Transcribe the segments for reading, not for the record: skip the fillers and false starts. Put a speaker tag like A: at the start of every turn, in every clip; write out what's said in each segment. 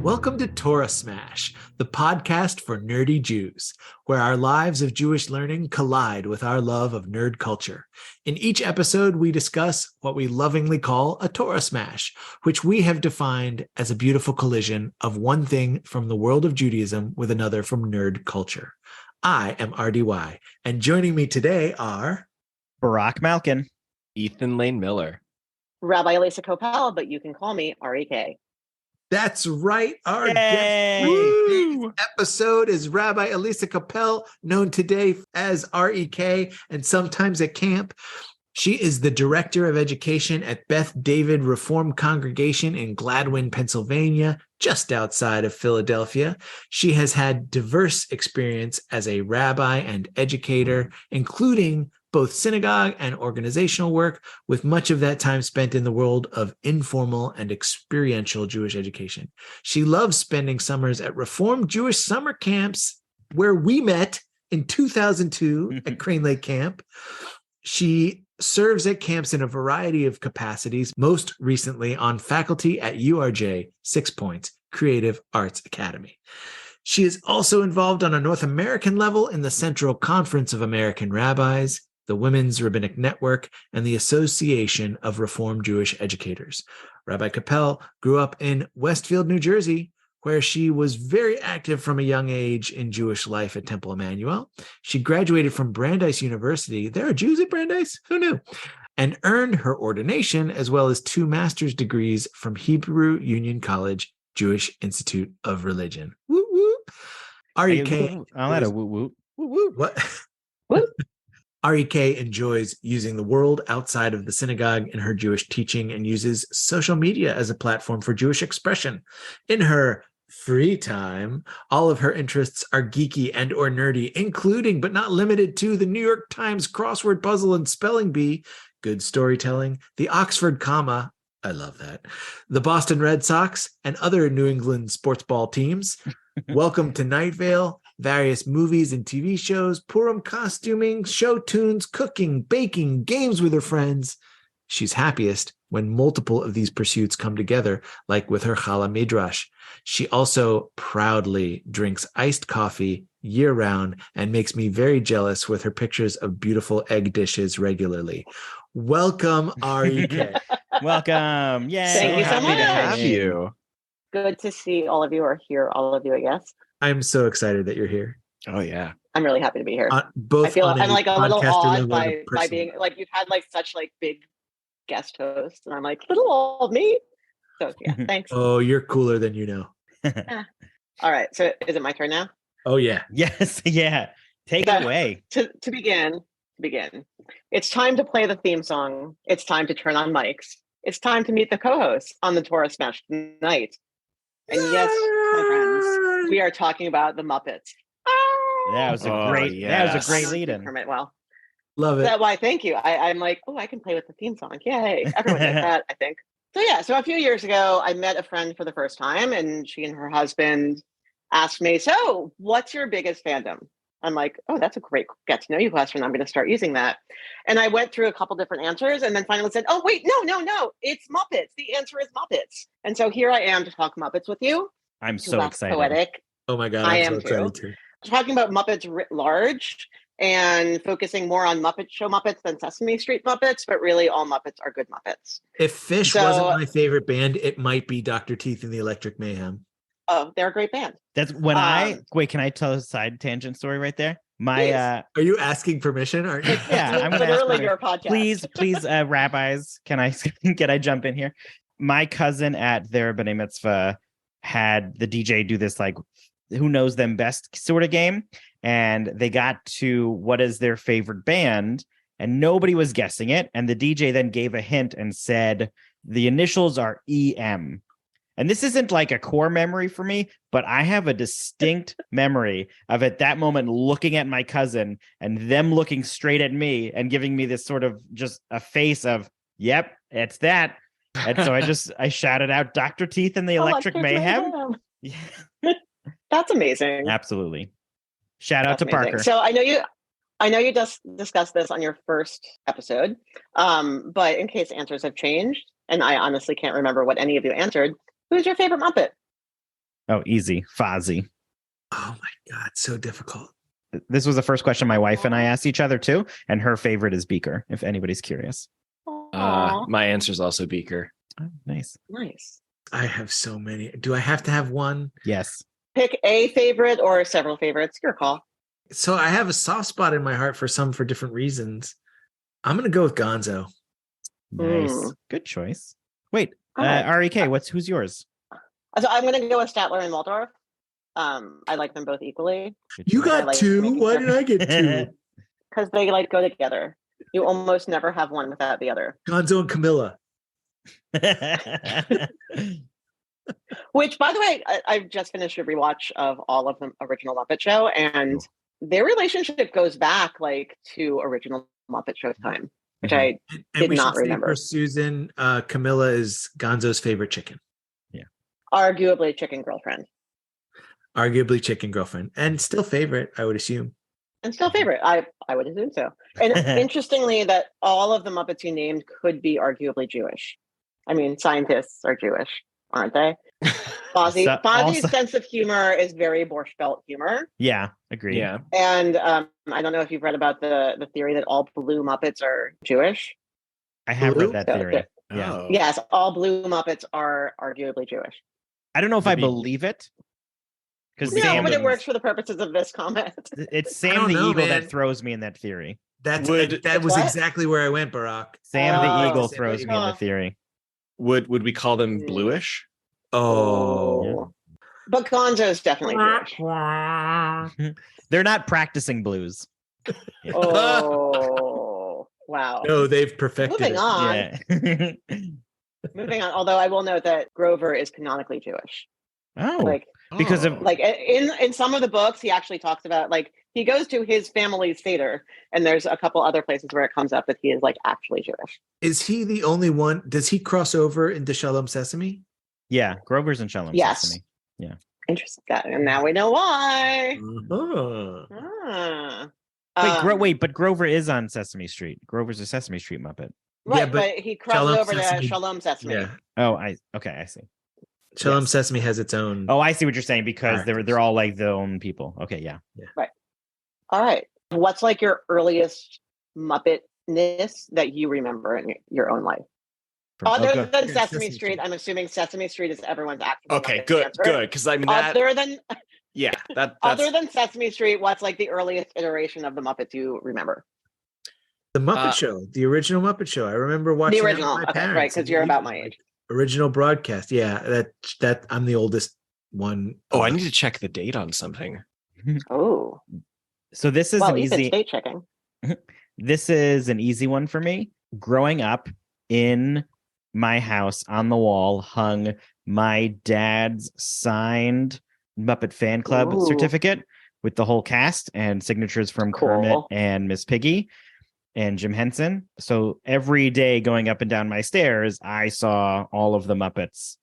A: Welcome to Torah Smash, the podcast for nerdy Jews, where our lives of Jewish learning collide with our love of nerd culture. In each episode, we discuss what we lovingly call a Torah Smash, which we have defined as a beautiful collision of one thing from the world of Judaism with another from nerd culture. I am RDY, and joining me today are
B: Barack Malkin,
C: Ethan Lane Miller,
D: Rabbi Elisa Koppel, but you can call me REK.
A: That's right. Our
B: Yay!
A: guest for today's episode is Rabbi Elisa Koppel, known today as REK and sometimes at camp. She is the director of education at Beth David Reformed Congregation in Gladwin, Pennsylvania, just outside of Philadelphia. She has had diverse experience as a rabbi and educator, including both synagogue and organizational work, with much of that time spent in the world of informal and experiential Jewish education. She loves spending summers at Reformed Jewish summer camps, where we met in 2002 at Crane Lake Camp. She serves at camps in a variety of capacities, most recently on faculty at URJ 6 Points Creative Arts Academy. She is also involved on a North American level in the Central Conference of American Rabbis, the Women's Rabbinic Network, and the Association of Reformed Jewish Educators. Rabbi Koppel grew up in Westfield, New Jersey, where she was very active from a young age in Jewish life at Temple Emmanuel. She graduated from Brandeis University. There are Jews at Brandeis? Who knew? And earned her ordination as well as 2 master's degrees from Hebrew Union College, Jewish Institute of Religion. Woo woo. REK.
B: I'll add a woo woo.
A: Woo woo. What?
D: Woo.
A: REK enjoys using the world outside of the synagogue in her Jewish teaching and uses social media as a platform for Jewish expression. In her free time, all of her interests are geeky and or nerdy, including but not limited to the New York Times crossword puzzle and spelling bee, good storytelling, the Oxford comma, I love that, the Boston Red Sox, and other New England sports ball teams. Welcome to Night Vale, various movies and TV shows, Purim costuming, show tunes, cooking, baking, games with her friends. She's happiest when multiple of these pursuits come together, like with her challah midrash. She also proudly drinks iced coffee year-round and makes me very jealous with her pictures of beautiful egg dishes regularly. Welcome, REK.
B: Welcome. Yay.
D: Thank you so
C: happy to
D: much.
C: have you.
D: Good to see all of you, or hear all of you, I guess.
A: I'm so excited that you're here.
C: Oh yeah.
D: I'm really happy to be here.
A: Both
D: I feel
A: on
D: I'm like a little
A: podcaster
D: awed
A: level and a
D: by
A: personal
D: being
A: level.
D: like, you've had like such like big guest hosts, and I'm like, little old me. So yeah, thanks.
A: Oh, you're cooler than you know.
D: All right, so is it my turn now?
A: Oh, yeah.
B: Yes. Yeah. Take it away.
D: To begin, it's time to play the theme song. It's time to turn on mics. It's time to meet the co-hosts on the Torah Smash tonight. And yes, my friends, we are talking about the Muppets.
B: That was a
C: Oh,
B: great. That was a
C: yes.
B: great lead-in.
D: Kermit, well,
A: Love it.
D: that why? Thank you. I'm like, oh, I can play with the theme song. Yay! Everyone does that, I think. So yeah. So a few years ago, I met a friend for the first time, and she and her husband asked me, "So, what's your biggest fandom?" I'm like, "Oh, that's a great get to know you question. I'm going to start using that." And I went through a couple different answers, and then finally said, "Oh, wait, no, it's Muppets. The answer is Muppets." And so here I am to talk Muppets with you.
B: I'm so
D: Less
B: excited.
D: Poetic.
A: Oh, my God.
D: I
A: I'm so
D: am
A: excited
D: too.
A: too.
D: Talking about Muppets writ large and focusing more on Muppet Show Muppets than Sesame Street Muppets, but really all Muppets are good Muppets.
A: If Fish
D: So-
A: wasn't my favorite band, it might be Dr. Teeth and the Electric Mayhem.
D: Oh, they're a great band.
B: That's when wait. Can I tell a side tangent story right there?
D: Please.
A: Are you asking permission? Aren't you?
B: Yeah, I'm gonna ask
D: Literally
B: for-
D: your podcast.
B: please, rabbis, can I jump in here? My cousin at their B'nai Mitzvah had the DJ do this like who knows them best sort of game, and they got to what is their favorite band, and nobody was guessing it, and the DJ then gave a hint and said the initials are EM. And this isn't like a core memory for me, but I have a distinct memory of at that moment looking at my cousin and them looking straight at me and giving me this sort of just a face of, yep, it's that. And so I shouted out Dr. Teeth and the Electric Mayhem. Yeah.
D: That's amazing.
B: Absolutely. Shout out
D: That's
B: to
D: amazing.
B: Parker.
D: So I know you just discussed this on your first episode, but in case answers have changed, and I honestly can't remember what any of you answered, who's your favorite Muppet?
B: Oh, easy. Fozzie.
A: Oh my God, so difficult.
B: This was the first question my wife and I asked each other too, and her favorite is Beaker, if anybody's curious.
D: Aw,
C: My answer is also Beaker.
B: Oh, nice.
D: nice.
A: I have so many. Do I have to have one?
B: Yes.
D: Pick a favorite or several favorites. Your call.
A: So I have a soft spot in my heart for some for different reasons. I'm gonna go with Gonzo.
B: Nice.
D: Mm.
B: Good choice. Wait,
D: All right.
B: REK, who's yours?
D: So I'm going to go with Statler and Waldorf. I like them both equally
B: Good
A: You
B: choice.
A: got
D: like
A: two.
D: making
A: Why
D: sure-
A: did I get two?
D: because they like go together. You almost never have one without the other.
A: Gonzo and Camilla.
D: Which, by the way, I've just finished a rewatch of all of the original Muppet Show, and their relationship goes back like to original Muppet Show time, which I
A: And
D: did
A: we
D: not
A: should say
D: remember.
A: for Susan, Camilla is Gonzo's favorite chicken.
D: Arguably chicken girlfriend.
A: Arguably chicken girlfriend. And still favorite, I would assume.
D: And still favorite. I would assume so. And interestingly, that all of the Muppets you named could be arguably Jewish. I mean, scientists are Jewish, aren't they? Fozzie's
B: also-
D: sense of humor is very Borscht Belt humor.
B: Yeah, agreed.
C: Yeah.
D: And I don't know if you've read about the theory that all blue Muppets are Jewish.
B: I have
A: Blue?
B: read that
D: So
B: theory. Yeah.
C: Oh.
D: Yes, all blue Muppets are arguably Jewish.
B: I don't know if I
C: Maybe-
B: believe it. Because
A: No,
D: No,
B: Sam,
D: but it works for the purposes of this comment.
B: it's
A: I
B: Sam
A: don't
B: the
A: know,
B: Eagle
A: man.
B: that throws me in that theory.
A: That
D: It's
A: was
D: what?
A: exactly where I went, Barack.
B: Sam the
D: Oh.
B: Eagle
A: Sam
B: throws
A: the
B: me in the
D: Eagle.
B: theory.
C: Would we call them
D: Mm.
C: bluish?
A: Oh.
D: But Gonzo is definitely Jewish.
B: They're not practicing blues.
D: Oh, wow.
A: No, they've perfected
D: Moving
A: it.
D: on.
B: Yeah.
D: Moving on. Although I will note that Grover is canonically Jewish.
B: Oh,
D: Like,
B: because of-
C: Oh.
D: like in some of the books, he actually talks about like he goes to his family's Seder, and there's a couple other places where it comes up that he is like actually Jewish.
A: Is he the only one? Does he cross over into Shalom Sesame?
B: yeah, Grover's and Shalom
D: Yes.
B: Sesame.
D: Interesting. And now we know why.
A: Uh-huh.
D: Ah.
B: But Grover is on Sesame Street. Grover's a Sesame Street Muppet.
D: Right,
A: Yeah,
D: but,
A: but
D: he crosses
A: Shalom
D: over
A: Sesame-
D: to Shalom Sesame.
A: Yeah.
B: Oh, I see.
A: Shalom
B: Yes.
A: Sesame has its own.
B: Oh, I see what you're saying because they're
A: Characters.
B: all like their own people. Okay, yeah.
D: All right. What's like your earliest Muppetness that you remember in your own life? Other
B: go-
D: than
A: yeah,
D: Sesame
A: Sesame
D: Street,
A: Street.
D: I'm assuming Sesame Street is everyone's actual
C: Okay,
D: Muppet
C: good,
D: answer.
C: good. Because I mean that.
D: Other than
C: That's
D: other than Sesame Street, what's like the earliest iteration of the Muppets you remember?
A: The Muppet Show, the original Muppet Show. I remember watching
D: The
A: that
D: original,
A: with my
D: okay, right?
A: parents.
D: Because you're about my age.
A: Original broadcast. Yeah, that I'm the oldest one.
C: Oh, I need to check the date on something.
D: Oh,
B: So this is
D: well,
B: an
D: Ethan's
B: easy.
D: date checking.
B: This is an easy one for me. Growing up in my house on the wall hung my dad's signed Muppet fan club
D: Ooh.
B: certificate with the whole cast and signatures from Kermit
D: Cool.
B: and Miss Piggy and Jim Henson. So every day going up and down my stairs, I saw all of the Muppets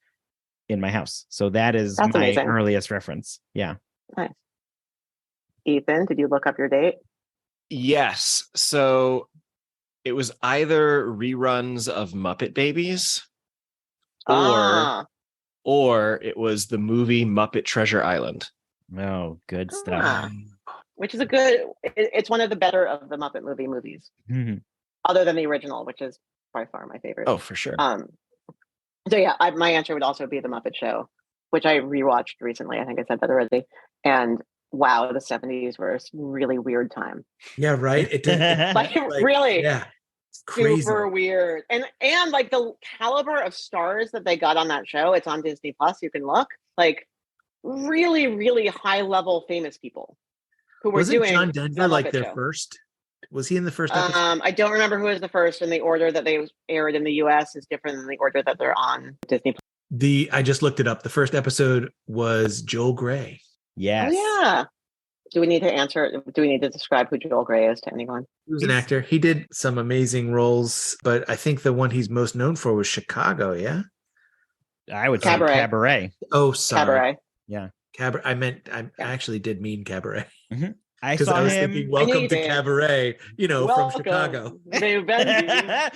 B: in my house. So that is
D: That's
B: my
D: amazing.
B: earliest reference. Yeah.
D: Nice. Ethan, did you look up your date?
C: Yes. So it was either reruns of Muppet Babies
D: Ah,
C: or it was the movie Muppet Treasure Island.
B: Oh, good stuff.
D: Ah. which is a good. It's one of the better of the Muppet movies,
B: Mhm.
D: other than the original, which is by far my favorite.
C: Oh, for sure.
D: So yeah, my answer would also be the Muppet Show, which I rewatched recently. I think I said that already. And wow, the 70s were a really weird time.
A: Yeah, right. It did.
D: Like, really,
A: Yeah, it's crazy.
D: super weird. And like the caliber of stars that they got on that show. It's on Disney Plus. You can look like really, really high level famous people who were
A: Wasn't
D: doing
A: John
D: the
A: Denver like
D: Muppet
A: their
D: Show.
A: first? Was he in the first episode?
D: I don't remember who was the first, and the order that they aired in the US is different than the order that they're on Disney Plus.
A: I just looked it up. The first episode was Joel Grey.
B: Yes.
D: Oh, yeah. Do we need to answer? Do we need to describe who Joel Grey is to anyone?
A: He was an actor. He did some amazing roles, but I think the one he's most known for was Chicago. Yeah.
B: I would
D: Cabaret.
B: say Cabaret.
A: Oh, sorry.
D: Cabaret.
A: Cabaret. I actually did mean Cabaret.
B: I
A: Because
B: saw
A: I was
B: him.
A: thinking, welcome to
D: Anything.
A: Cabaret, from Chicago.
D: Right.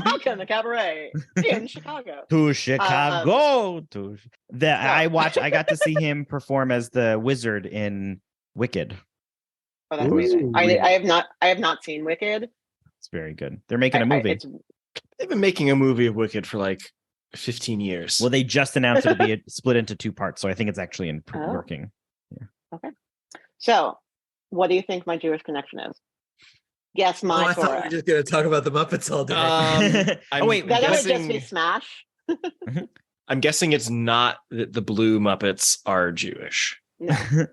D: Welcome to Cabaret in Chicago.
B: To Chicago. I got to see him perform as the wizard in Wicked.
D: Oh, that's amazing.
A: Ooh.
D: I have not seen Wicked.
B: It's very good. They're making a movie.
C: They've been making a movie of Wicked for like 15 years.
B: Well, they just announced it'll be split into 2 parts, so I think it's actually working.
D: Okay. So, what do you think my Jewish connection is? Guess my
A: I thought we
D: Torah.
A: were just going to talk about the Muppets all day.
D: That would just be Smash.
C: I'm guessing it's not that the blue Muppets are Jewish.
D: No, because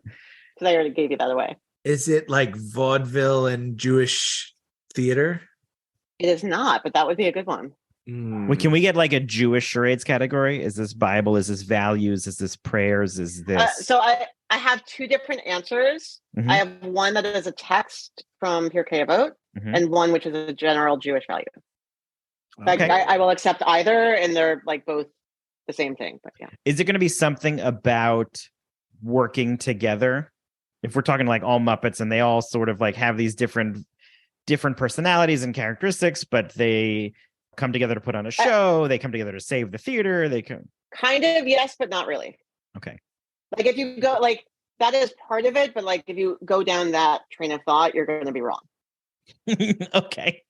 D: I already gave you that away.
A: Is it like vaudeville and Jewish theater?
D: It is not, but that would be a good one.
B: Wait, can we get like a Jewish charades category? Is this Bible? Is this values? Is this prayers? Is this?
D: So I have 2 different answers.
B: Mhm.
D: I have one that is a text from Pirkei Avot, and one which is a general Jewish value. Like
B: Okay.
D: I will accept either, and they're like both the same thing. But yeah,
B: Is it going to be something about working together? If we're talking like all Muppets and they all sort of like have these different personalities and characteristics, but they come together to put on a show. They come together to save the theater. They come.
D: kind of yes, but not really.
B: Okay.
D: Like if you go like that is part of it, but like if you go down that train of thought, you're going to be wrong.
B: Okay.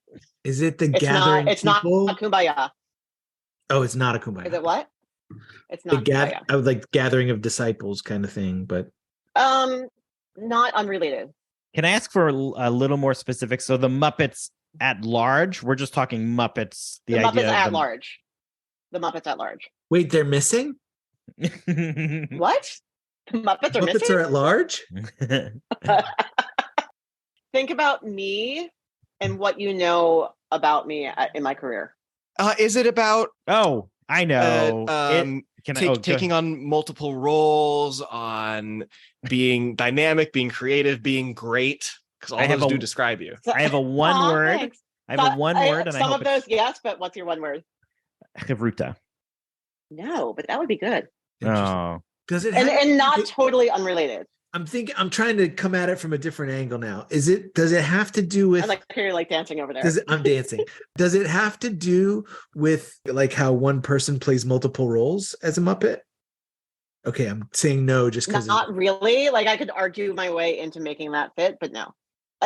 A: Is it the
D: It's
A: gathering
D: not. It's
A: people?
D: not a kumbaya.
A: Oh, it's not a kumbaya.
D: Is it what? It's
A: The
D: not kumbaya.
A: I would like gathering of disciples kind of thing, but
D: Not unrelated.
B: Can I ask for a little more specific? So the Muppets at large, we're just talking Muppets.
D: The Muppets at large. The Muppets at large.
A: wait, they're missing?
D: What? The Muppets are
A: Muppets
D: missing?
A: are at large?
D: Think about me and what you know about me in my career.
C: Is it about
B: Oh, I know.
C: taking on multiple roles, on being dynamic, being creative, being great? Because all those do describe you.
B: I have a one word.
D: Thanks.
B: I have a one word, and
D: some
B: I hope
D: of those, yes, but what's your one word?
B: Hevruta.
D: No, but that would be good.
B: Oh,
A: Does it
D: And not totally unrelated.
A: I'm trying to come at it from a different angle now. Does it have to do with
D: I like hear you like dancing over there.
A: I'm dancing. Does it have to do with like how one person plays multiple roles as a Muppet? Okay, I'm saying no just because
D: Not really. Like I could argue my way into making that fit, but no.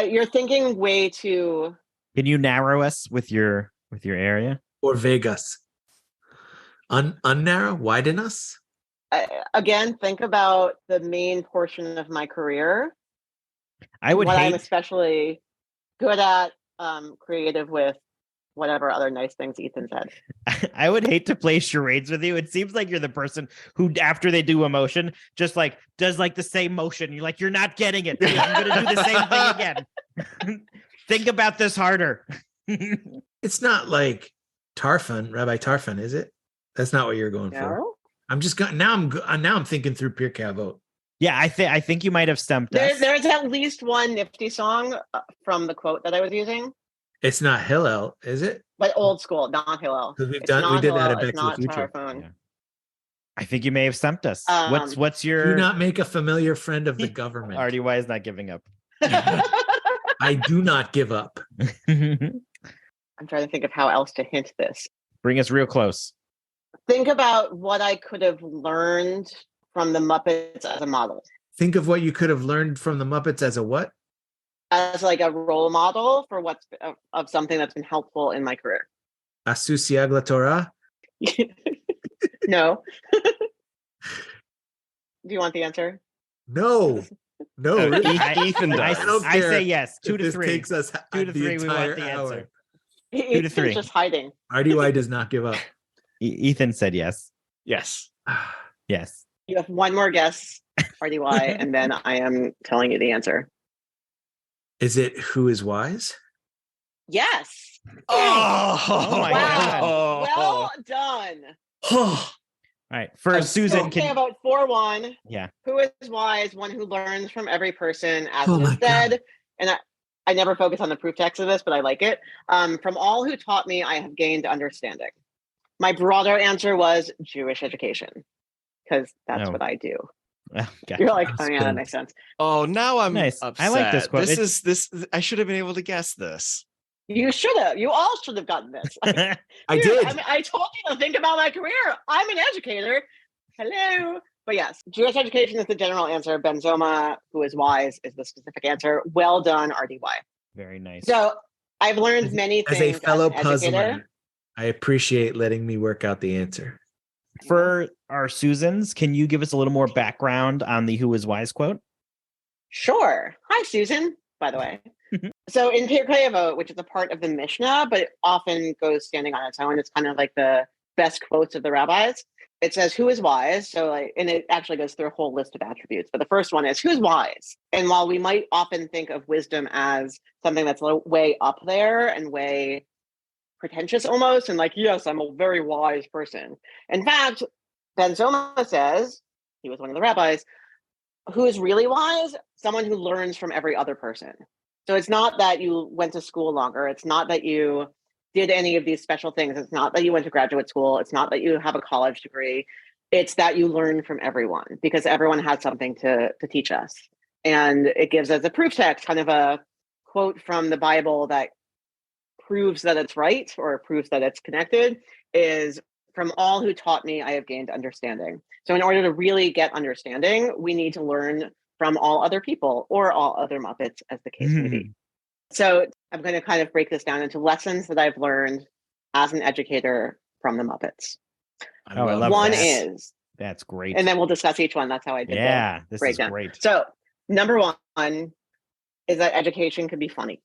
D: You're thinking way too.
B: can you narrow us with your area?
A: or Vegas. Unnarrow, widen us.
D: Again, think about the main portion of my career.
B: I would
D: what
B: hate.
D: I'm especially good at, creative with, whatever other nice things Ethan said.
B: I would hate to play charades with you. It seems like you're the person who, after they do a motion, just like does like the same motion. You're like, you're not getting it. I'm going to do the same thing again. Think about this harder.
A: It's not like Tarfon, Rabbi Tarfon, is it? That's not what you're going for.
D: No?
A: I'm just going now. I'm thinking through Pirkei Avot.
B: Yeah, I think you might have stumped us.
D: There's at least one nifty song from the quote that I was using,
A: It's not Hillel, is it?
D: but old school, not Hillel.
A: 'Cause we
D: It's
A: did
D: not
A: that
D: Hillel,
A: at Back
D: it's
A: to the
D: not
A: Future.
D: Tarfon.
B: Yeah. I think you may have stumped us. What's
A: Do
B: your
A: not make a familiar friend of the government.
B: RDY is not giving up.
A: I do not give up.
B: Bring
D: I'm trying to think of how else to hint this.
B: us real close.
D: Think about what I could have learned from the Muppets as a model,
A: Think of what you could have learned from the Muppets as a what?
D: as like a role model for what's of something that's been helpful in my career.
A: Asusiag la Torah?
D: No. Do you want the answer?
A: No. No. really.
C: Ethan does.
A: I don't
B: I
A: care
B: say yes.
A: if
B: 2 to
A: this
B: 3.
A: takes us
B: 2 to
A: the
B: 3. We want
A: entire
B: the
A: hour.
B: answer.
D: 2
B: to
D: to
B: 3.
D: 3. Just hiding.
A: RDY does not give up.
B: Ethan said yes.
C: Yes.
B: Yes.
D: You have one more guess, RDY, and then I am telling you the answer.
A: Is it Who is Wise?
D: Yes.
C: Oh
B: my
D: Wow. Well done.
B: All right. First, Susan,
D: Okay, about 4-1.
B: Yeah.
D: Who is wise? One who learns from every person, as
A: Oh
D: it
A: my
D: is said.
A: God.
D: And I never focus on the proof text of this, but I like it. From all who taught me, I have gained understanding. My broader answer was Jewish education, because that's what I do.
B: Gotcha.
D: You're like, oh yeah, that makes sense.
C: Oh, now I'm
B: Nice.
C: upset.
B: I like this quote.
C: This. I should have been able to guess this.
D: You should have. You all should have gotten this.
A: I
D: Dude,
A: did.
D: I mean, I told you to think about my career. I'm an educator. Hello. But yes, Jewish education is the general answer. Benzoma, who is wise, is the specific answer. Well done, RDY.
B: Very nice.
D: So I've learned many
A: As
D: things
A: a fellow
D: as an educator.
A: puzzler, I appreciate letting me work out the answer.
B: For our Susans, can you give us a little more background on the Who is Wise quote?
D: Sure. Hi, Susan, by the way. So in Pirkei Avot, which is a part of the Mishnah, but it often goes standing on its own, it's kind of like the best quotes of the rabbis. It says, who is wise? So and it actually goes through a whole list of attributes. But the first one is, who is wise? And while we might often think of wisdom as something that's way up there and way pretentious almost, and like, yes, I'm a very wise person. In fact, Ben Zoma says, he was one of the rabbis, who is really wise? Someone who learns from every other person. So it's not that you went to school longer. It's not that you did any of these special things. It's not that you went to graduate school. It's not that you have a college degree. It's that you learn from everyone, because everyone has something to teach us. And it gives us a proof text, kind of a quote from the Bible that proves that it's right, or proves that it's connected, is, from all who taught me, I have gained understanding. So in order to really get understanding, we need to learn from all other people, or all other Muppets, as the case may be. So I'm going to kind of break this down into lessons that I've learned as an educator from the Muppets.
B: I love
D: one
B: that.
D: is,
B: that's great.
D: and then we'll discuss each one. That's how I did
B: this
D: breakdown.
B: Is great.
D: So number one is that education can be funny,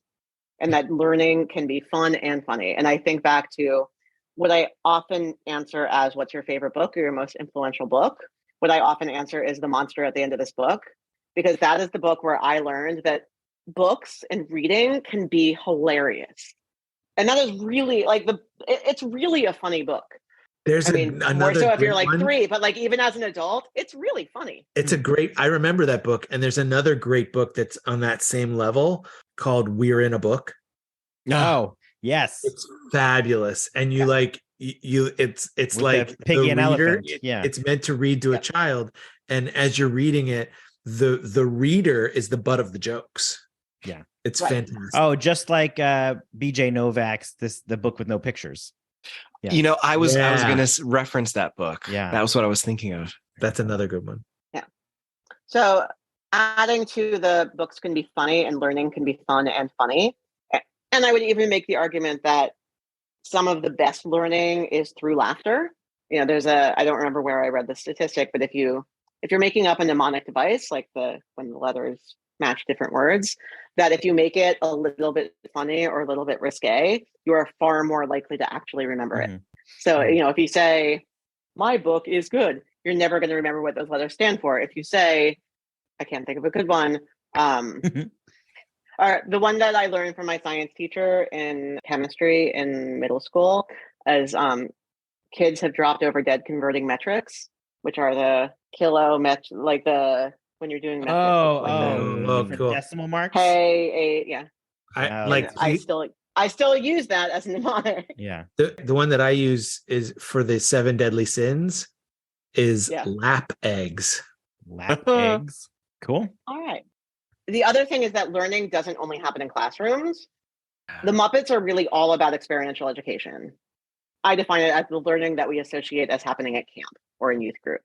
D: and that learning can be fun and funny. And I think back to what I often answer as, what's your favorite book or your most influential book? What I often answer is The Monster at the End of This Book, because that is the book where I learned that books and reading can be hilarious. And that is really it's really a funny book.
A: There's
D: another more so if you're like 3, but like even as an adult, it's really funny.
A: It's a great, I remember that book. And there's another great book that's on that same level called We're in a Book.
B: Oh, yes.
A: It's fabulous. And it's
B: with
A: like
B: piggy
A: the
B: and
A: reader,
B: elephant. Yeah.
A: it's meant to read to a child. And as you're reading it, the reader is the butt of the jokes.
B: Yeah.
A: It's fantastic.
B: Oh, just like BJ Novak's the book with no pictures.
C: Yeah. I was going to reference that book.
B: Yeah.
C: That was what I was thinking of.
A: That's another good one.
D: Yeah. So adding to the books can be funny, and learning can be fun and funny. And I would even make the argument that some of the best learning is through laughter. There's I don't remember where I read the statistic, but if you're making up a mnemonic device, like when the letters match different words, that if you make it a little bit funny or a little bit risque, you are far more likely to actually remember it. So, if you say, my book is good, you're never going to remember what those letters stand for. If you say, I can't think of a good one. The one that I learned from my science teacher in chemistry in middle school is kids have dropped over dead converting metrics, which are the kilo like when you're doing metrics.
A: Cool.
B: Decimal marks.
D: Yeah. I still use that as a mnemonic.
B: Yeah.
A: The one that I use is for the 7 deadly sins is lap eggs.
B: Lap eggs. Cool.
D: All right. The other thing is that learning doesn't only happen in classrooms. The Muppets are really all about experiential education. I define it as the learning that we associate as happening at camp or in youth group.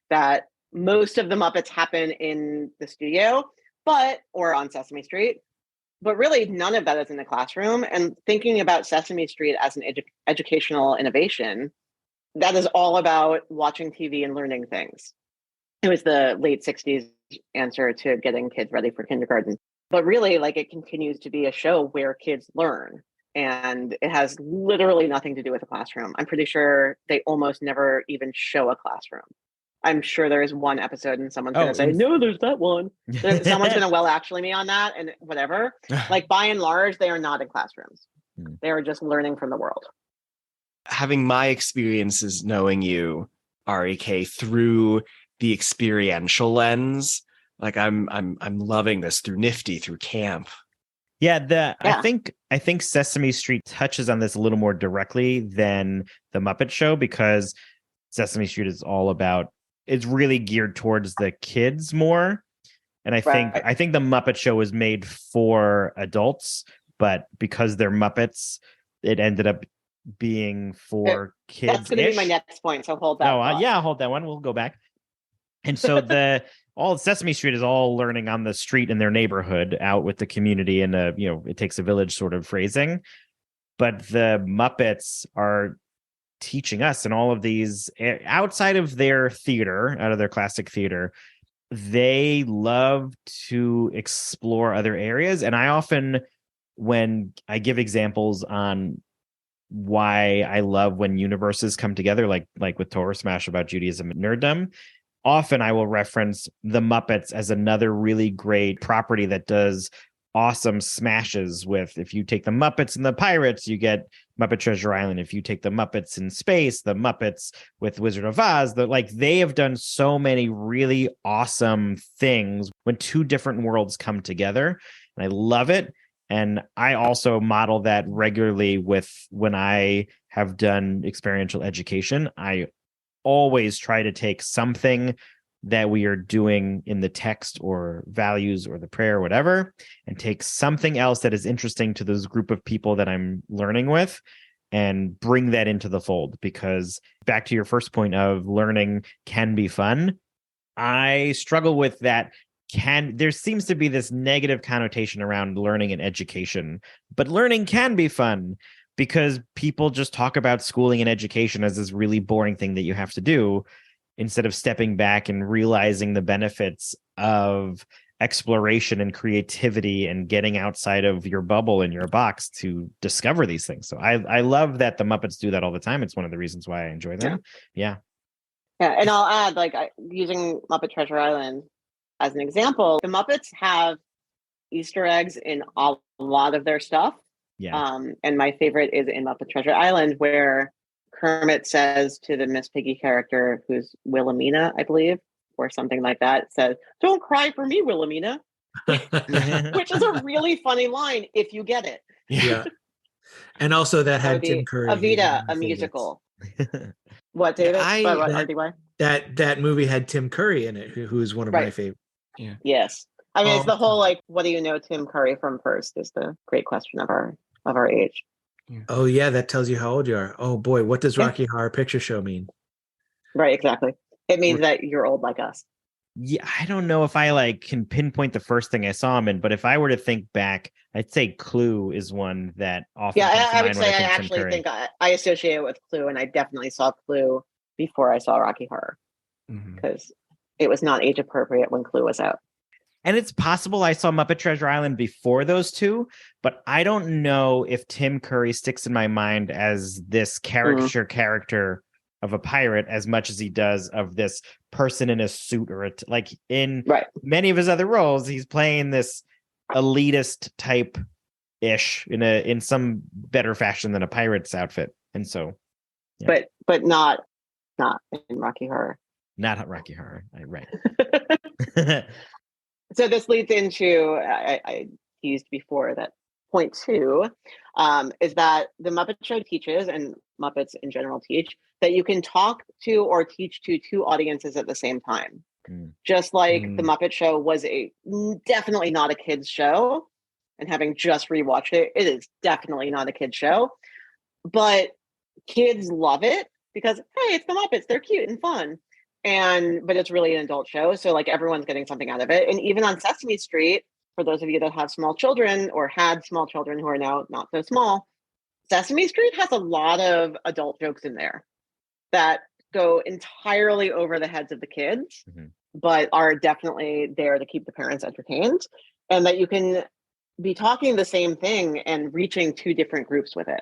D: That most of the Muppets happen in the studio, or on Sesame Street, but really none of that is in the classroom. And thinking about Sesame Street as an educational innovation, that is all about watching TV and learning things. It was the late 60s answer to getting kids ready for kindergarten. But really, it continues to be a show where kids learn. And it has literally nothing to do with a classroom. I'm pretty sure they almost never even show a classroom. I'm sure there is one episode and someone's going to say, no, there's that one. Someone's going to actually me on that and whatever. By and large, they are not in classrooms. They are just learning from the world.
C: Having my experiences knowing you, REK, through the experiential lens, I'm loving this through Nifty, through camp.
B: Yeah, I think Sesame Street touches on this a little more directly than the Muppet Show, because Sesame Street is all about is really geared towards the kids more. And I think the Muppet Show was made for adults, but because they're Muppets, it ended up being for kids.
D: That's going to be my next point. So hold that.
B: I'll hold that one. We'll go back. And so all Sesame Street is all learning on the street in their neighborhood, out with the community, and it takes a village sort of phrasing. But the Muppets are teaching us, and all of these outside of their theater, out of their classic theater, they love to explore other areas. And I often, when I give examples on why I love when universes come together, like with Torah Smash about Judaism and nerddom, often I will reference the Muppets as another really great property that does awesome smashes with, if you take the Muppets and the Pirates, you get Muppet Treasure Island. If you take the Muppets in space, the Muppets with Wizard of Oz, they have done so many really awesome things when two different worlds come together. And I love it. And I also model that regularly with when I have done experiential education. I always try to take something that we are doing in the text or values or the prayer or whatever, and take something else that is interesting to this group of people that I'm learning with and bring that into the fold. Because back to your first point of learning can be fun, I struggle with that. There seems to be this negative connotation around learning and education, but learning can be fun because people just talk about schooling and education as this really boring thing that you have to do, instead of stepping back and realizing the benefits of exploration and creativity and getting outside of your bubble and your box to discover these things. So I love that the Muppets do that all the time. It's one of the reasons why I enjoy them. Yeah.
D: And I'll add, using Muppet Treasure Island as an example, the Muppets have Easter eggs in a lot of their stuff.
B: Yeah.
D: And my favorite is in Muppet Treasure Island, where Kermit says to the Miss Piggy character, who's Wilhelmina, I believe, or something like that, says, "Don't cry for me, Wilhelmina," which is a really funny line if you get it.
A: Yeah. And also that had Tim Curry.
D: Evita, a musical. What, David? RDY?
A: That movie had Tim Curry in it, who is one of my favorites.
C: Yeah.
D: Yes. I mean, it's the whole, what do you know Tim Curry from first is the great question of our age.
C: Yeah.
A: Oh, yeah, that tells you how old you are. Oh, boy, what does Rocky Horror Picture Show mean?
D: Right, exactly. It means that you're old like us.
B: Yeah, I don't know if I can pinpoint the first thing I saw him in, but if I were to think back, I'd say Clue is one that often comes to mind.
D: I would say I
B: think
D: actually think I associate it with Clue, and I definitely saw Clue before I saw Rocky Horror, because it was not age appropriate when Clue was out.
B: And it's possible I saw Muppet Treasure Island before those two, but I don't know if Tim Curry sticks in my mind as this caricature character of a pirate as much as he does of this person in a suit, or in many of his other roles, he's playing this elitist type ish in some better fashion than a pirate's outfit. And so,
D: but not in Rocky Horror.
B: Not Rocky Horror, right?
D: So this leads into I teased before that point 2 is that the Muppet Show teaches, and Muppets in general teach, that you can talk to or teach to two audiences at the same time. Just like the Muppet Show was definitely not a kid's show, and having just rewatched it, it is definitely not a kid's show, but kids love it because, hey, it's the Muppets, they're cute and fun. But it's really an adult show, so everyone's getting something out of it. And even on Sesame Street, for those of you that have small children or had small children who are now not so small, Sesame Street has a lot of adult jokes in there that go entirely over the heads of the kids, but are definitely there to keep the parents entertained, and that you can be talking the same thing and reaching two different groups with it.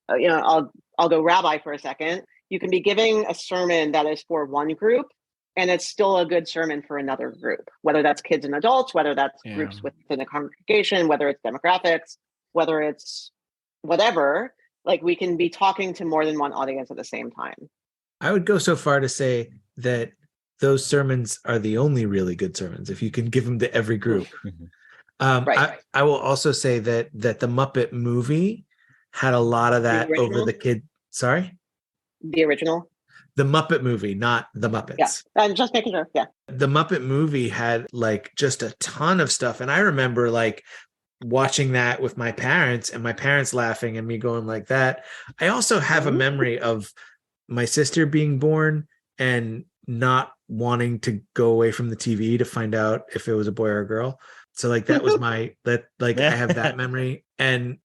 D: I'll go rabbi for a second. You can be giving a sermon that is for one group, and it's still a good sermon for another group, whether that's kids and adults, whether that's groups within a congregation, whether it's demographics, whether it's whatever. We can be talking to more than one audience at the same time.
A: I would go so far to say that those sermons are the only really good sermons, if you can give them to every group. I will also say that the Muppet movie had a lot of that over the kid. Sorry?
D: The original?
A: The Muppet movie, not the Muppets.
D: Yeah, and just making sure. Yeah.
A: The Muppet movie had like just a ton of stuff. And I remember like watching that with my parents and my parents laughing and me going like that. I also have a memory of my sister being born and not wanting to go away from the TV to find out if it was a boy or a girl. So like that was I have that memory. And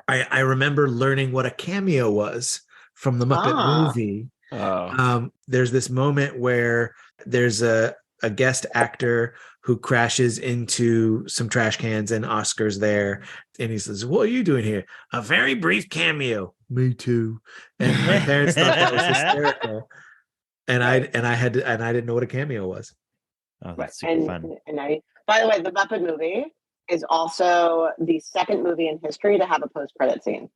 A: I remember learning what a cameo was from the Muppet movie. There's this moment where there's a guest actor who crashes into some trash cans and Oscar's there. And he says, "What are you doing here?" "A very brief cameo." "Me too." And my parents thought that was hysterical. And I didn't know what a cameo was.
B: Oh, that's super fun.
D: And by the way, the Muppet movie is also the second movie in history to have a post-credit scene.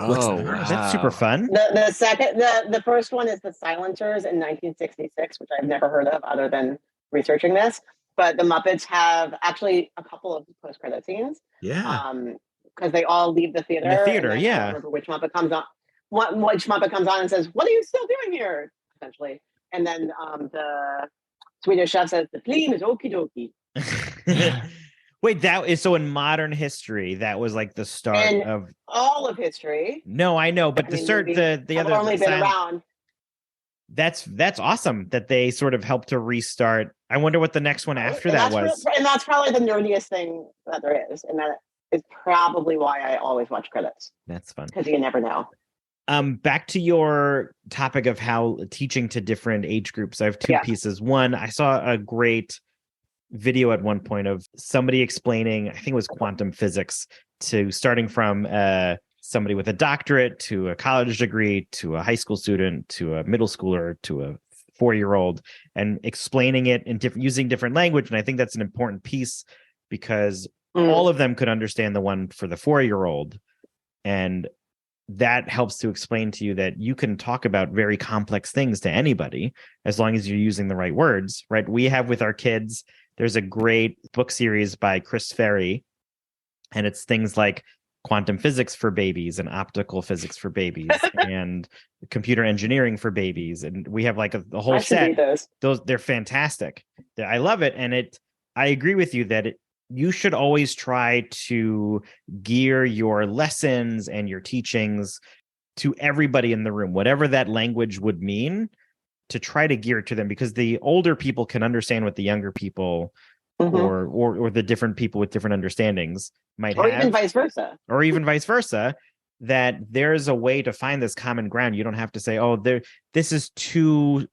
C: Wow.
B: That's super fun.
D: The first one is The Silencers in 1966, which I've never heard of other than researching this. But the Muppets have actually a couple of post-credit scenes.
A: Yeah.
D: Because they all leave the theater.
B: The theater,
D: I don't remember which Muppet comes on. Which Muppet comes on and says, "What are you still doing here?" Essentially. And then the Swedish chef says, "The plane is okie dokie."
B: Wait, that is so in modern history, that was like the start of
D: all of history.
B: No, I know, but the other
D: only been around.
B: That's awesome that they sort of helped to restart. I wonder what the next one after that was.
D: And that's probably the nerdiest thing that there is. And that is probably why I always watch credits.
B: That's fun.
D: Because you never know.
B: Back to your topic of how teaching to different age groups. I have two pieces. One, I saw a great video at one point of somebody explaining, I think it was quantum physics, to starting from somebody with a doctorate to a college degree to a high school student to a middle schooler to a 4-year-old, and explaining it in using different language. And I think that's an important piece because all of them could understand the one for the 4-year-old. And that helps to explain to you that you can talk about very complex things to anybody as long as you're using the right words, right? We have with our kids, there's a great book series by Chris Ferry, and it's things like quantum physics for babies and optical physics for babies and computer engineering for babies. And we have like a whole set. They're fantastic. I love it. And I agree with you that you should always try to gear your lessons and your teachings to everybody in the room, whatever that language would mean, to try to gear it to them, because the older people can understand what the younger people or the different people with different understandings might have.
D: Or even vice versa. That there's a way to find this common ground. You don't have to say, "Oh, this is too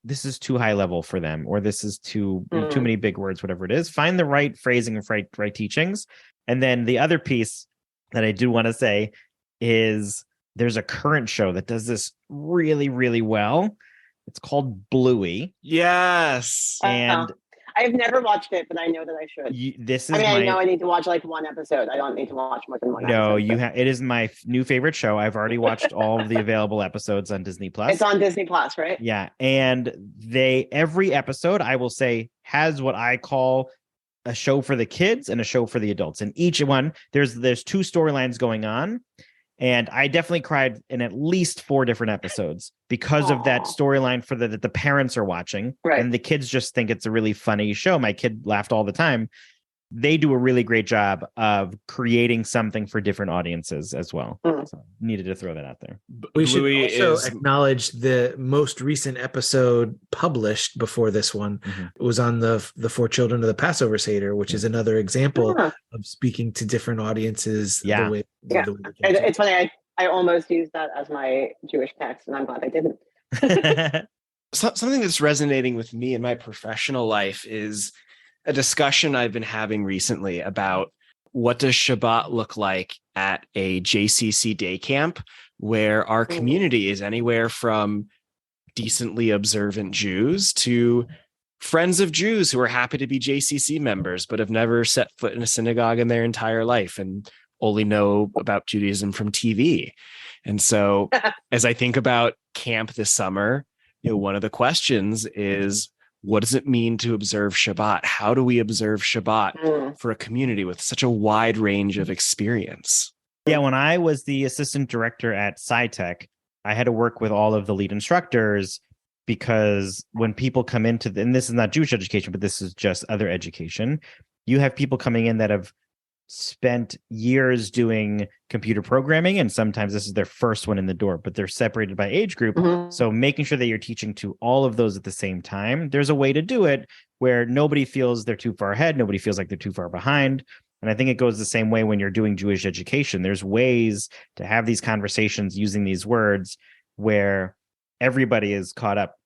D: high level for them," or "This is too many big words," whatever it is. Find the right phrasing and right teachings. And then the other piece that I do want to say is there's a current show that does this really, really well. It's called Bluey.
C: Yes.
B: And
D: I've never watched it, but I know that I should. I know I need to watch like one episode. I don't need to watch more than one episode.
B: No, it is my new favorite show. I've already watched all of the available episodes on Disney Plus.
D: It's on Disney Plus, right?
B: Yeah. And every episode, I will say, has what I call a show for the kids and a show for the adults. And each one, there's 2 storylines going on. And I definitely cried in at least 4 different episodes because of that storyline that the parents are watching.
D: Right.
B: And the kids just think it's a really funny show. My kid laughed all the time. They do a really great job of creating something for different audiences as well. So needed to throw that out there.
A: We should also acknowledge the most recent episode published before this one. It was on the 4 Children of the Passover Seder, which is another example of speaking to different audiences.
D: It's funny. I almost used that as my Jewish text, and I'm glad I didn't.
C: Something that's resonating with me in my professional life is a discussion I've been having recently about what does Shabbat look like at a JCC day camp, where our community is anywhere from decently observant Jews to friends of Jews who are happy to be JCC members, but have never set foot in a synagogue in their entire life and only know about Judaism from TV. And so as I think about camp this summer, one of the questions is, what does it mean to observe Shabbat? How do we observe Shabbat for a community with such a wide range of experience?
B: Yeah, when I was the assistant director at SciTech, I had to work with all of the lead instructors because when people come into and this is not Jewish education, but this is just other education, you have people coming in that have spent years doing computer programming, and sometimes this is their first one in the door, but they're separated by age group. So making sure that you're teaching to all of those at the same time, there's a way to do it where nobody feels they're too far ahead, nobody feels like they're too far behind. And I think it goes the same way when you're doing Jewish education. There's ways to have these conversations using these words where everybody is caught up.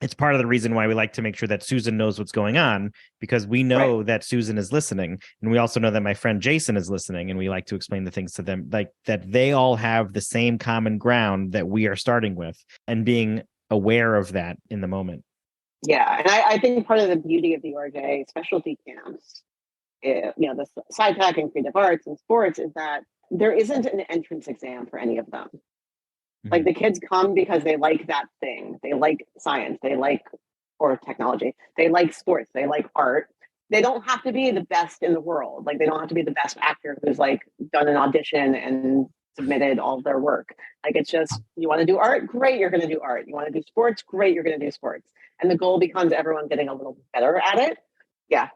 B: It's part of the reason why we like to make sure that Susan knows what's going on, because we know that Susan is listening. And we also know that my friend Jason is listening, and we like to explain the things to them, like that they all have the same common ground that we are starting with, and being aware of that in the moment.
D: Yeah. And I think part of the beauty of the ORJ specialty camps, the sci tech and creative arts and sports, is that there isn't an entrance exam for any of them. Like the kids come because they like that thing. They like science. They like, or technology. They like sports. They like art. They don't have to be the best in the world. Like they don't have to be the best actor who's like done an audition and submitted all their work. Like it's just, you want to do art? Great, you're going to do art. You want to do sports? Great, you're going to do sports. And the goal becomes everyone getting a little better at it. Yeah.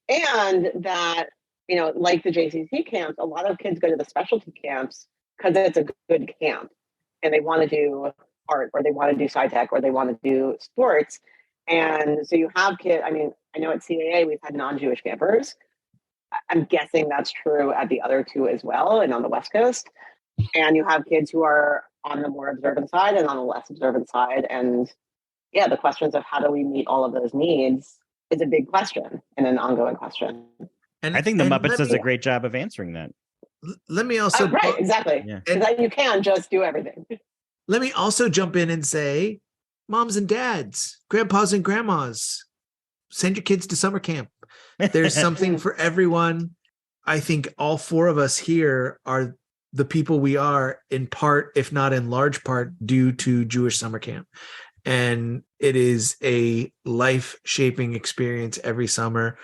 D: And that, like the JCC camps, a lot of kids go to the specialty camps because it's a good camp. And they want to do art, or they want to do sci-tech, or they want to do sports. And so you have kids, I know at CAA we've had non-Jewish campers. I'm guessing that's true at the other two as well, and on the West Coast. And you have kids who are on the more observant side and on the less observant side. And yeah, the questions of how do we meet all of those needs is a big question and an ongoing question.
B: And I think the Muppets does a great job of answering that.
A: Let me also
D: right, exactly. Because then you can just do everything.
A: Let me also jump in and say, moms and dads, grandpas and grandmas, send your kids to summer camp. There's something for everyone. I think all four of us here are the people we are in part, if not in large part, due to Jewish summer camp. And it is a life-shaping experience every summer.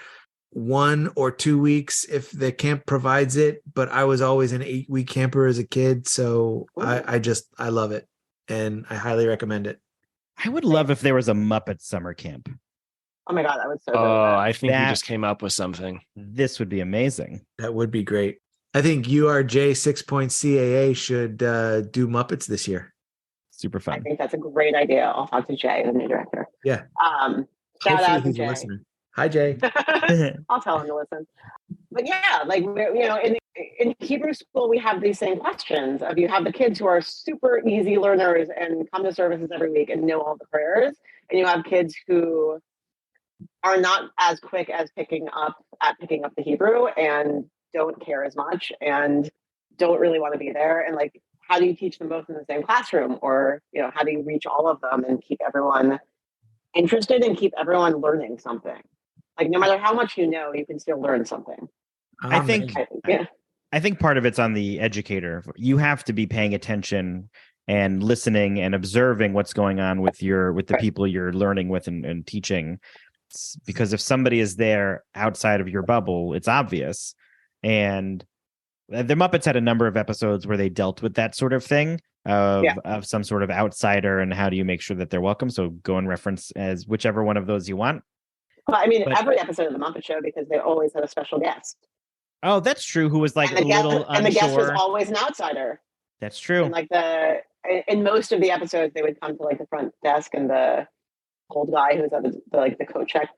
A: 1 or 2 weeks if the camp provides it, but I was always an 8-week camper as a kid, so I love it, and I highly recommend it.
B: I would love if there was a Muppet summer camp.
D: Oh my god, I would so.
C: I think we just came up with something.
B: This would be amazing.
A: That would be great. I think URJ 6-point CAA should do Muppets this year.
B: Super fun.
D: I think that's a great idea. I'll talk to Jay, the new director.
A: Yeah.
D: Shout out to Jay.
A: Listener. Hi, Jay.
D: I'll tell him to listen. But yeah, like, in Hebrew school, we have these same questions of, you have the kids who are super easy learners and come to services every week and know all the prayers. And you have kids who are not as quick as picking up the Hebrew and don't care as much and don't really want to be there. And like, how do you teach them both in the same classroom? Or, how do you reach all of them and keep everyone interested and keep everyone learning something? Like, no matter how much you know, you can still learn something.
B: I think part of it's on the educator. You have to be paying attention and listening and observing what's going on with the people you're learning with and teaching. Because if somebody is there outside of your bubble, it's obvious. And the Muppets had a number of episodes where they dealt with that sort of thing of some sort of outsider, and how do you make sure that they're welcome? So go and reference as whichever one of those you want.
D: Well, every episode of the Muppet Show, because they always had a special guest.
B: Oh, that's true. Who was like
D: and the
B: little
D: guest,
B: unsure.
D: And the guest was always an outsider.
B: That's true.
D: And like in most of the episodes, they would come to like the front desk, and the old guy who's at the coat check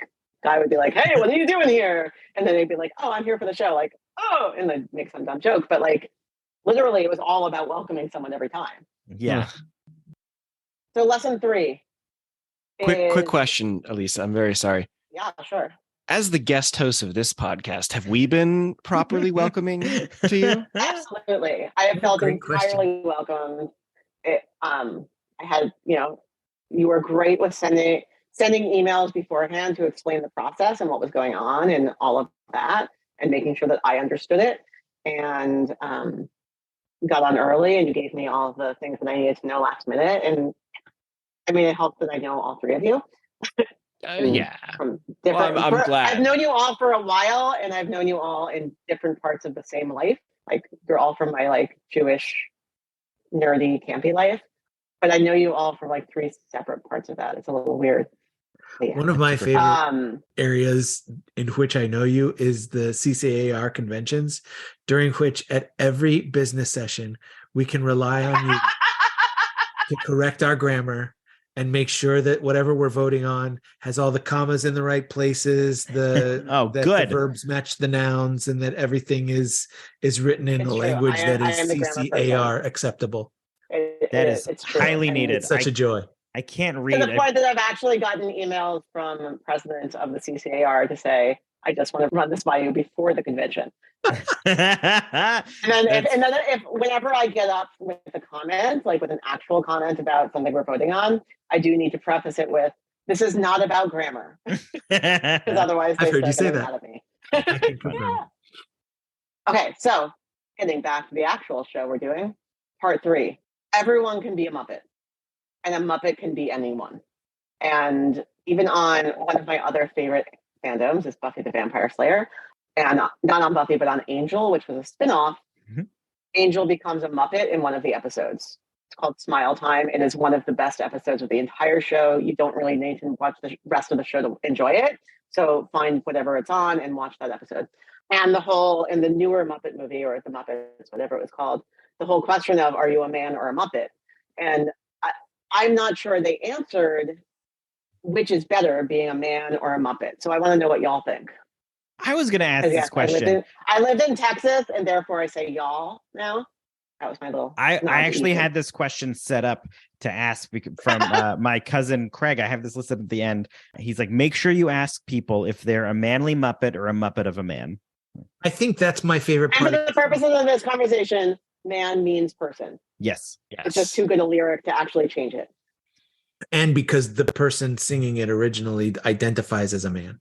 D: guy would be like, "Hey, what are you doing here?" And then they'd be like, "Oh, I'm here for the show." Like, "Oh," and then make some dumb joke, but like literally, it was all about welcoming someone every time.
B: Yeah.
D: So lesson 3.
C: Quick question, Elisa. I'm very sorry.
D: Yeah, sure.
C: As the guest host of this podcast, have we been properly welcoming to you?
D: Absolutely. I have felt entirely welcomed. I had, you were great with sending emails beforehand to explain the process and what was going on and all of that, and making sure that I understood it, and got on early, and you gave me all of the things that I needed to know last minute. And it helped that I know all three of you.
C: Yeah.
D: From different,
C: I'm glad.
D: I've known you all for a while, and I've known you all in different parts of the same life. Like, you're all from my like Jewish nerdy campy life. but I know you all for like 3 separate parts of that. It's a little weird. But yeah.
A: One of my favorite
D: Um,
A: areas in which I know you is the CCAR conventions, during which at every business session, we can rely on you to correct our grammar and make sure that whatever we're voting on has all the commas in the right places, that
B: good.
A: the verbs match the nouns, and that everything is written in
D: It's
A: a
D: true.
A: language that
D: I
A: is
D: am the grammar
A: CCAR acceptable.
B: That is
D: it's true.
B: highly
D: And
B: needed.
A: It's such a joy.
B: I can't
D: to
B: read
D: the point that I've actually gotten emails from presidents of the CCAR to say, I just want to run this by you before the convention. And then if whenever I get up with a comment, like with an actual comment about something we're voting on, I do need to preface it with, this is not about grammar. Because otherwise
A: I've
D: they
A: heard you say
D: start
A: that.
D: getting
A: I
D: mad at me.
A: can confirm.
D: Yeah. Okay, so getting back to the actual show we're doing, part 3. Everyone can be a Muppet, and a Muppet can be anyone. And even on one of my other favorite fandoms is Buffy the Vampire Slayer, and not on Buffy, but on Angel, which was a spinoff.
B: Mhm.
D: Angel becomes a Muppet in one of the episodes. It's called Smile Time. It is one of the best episodes of the entire show. You don't really need to watch the rest of the show to enjoy it. So find whatever it's on and watch that episode. And in the newer Muppet movie, or the Muppets, whatever it was called, the whole question of, are you a man or a Muppet? And I'm not sure they answered which is better, being a man or a Muppet. So I want to know what y'all think.
B: I was going to ask this question.
D: I lived in Texas, and therefore I say y'all now. That was my little.
B: I actually had this question set up to ask from my cousin Craig. I have this listed at the end. He's like, make sure you ask people if they're a manly Muppet or a Muppet of a man.
A: I think that's my favorite
D: And
A: part.
D: for the purposes of this conversation, man means person.
B: Yes.
D: It's just too good a lyric to actually change it.
A: And because the person singing it originally identifies as a man.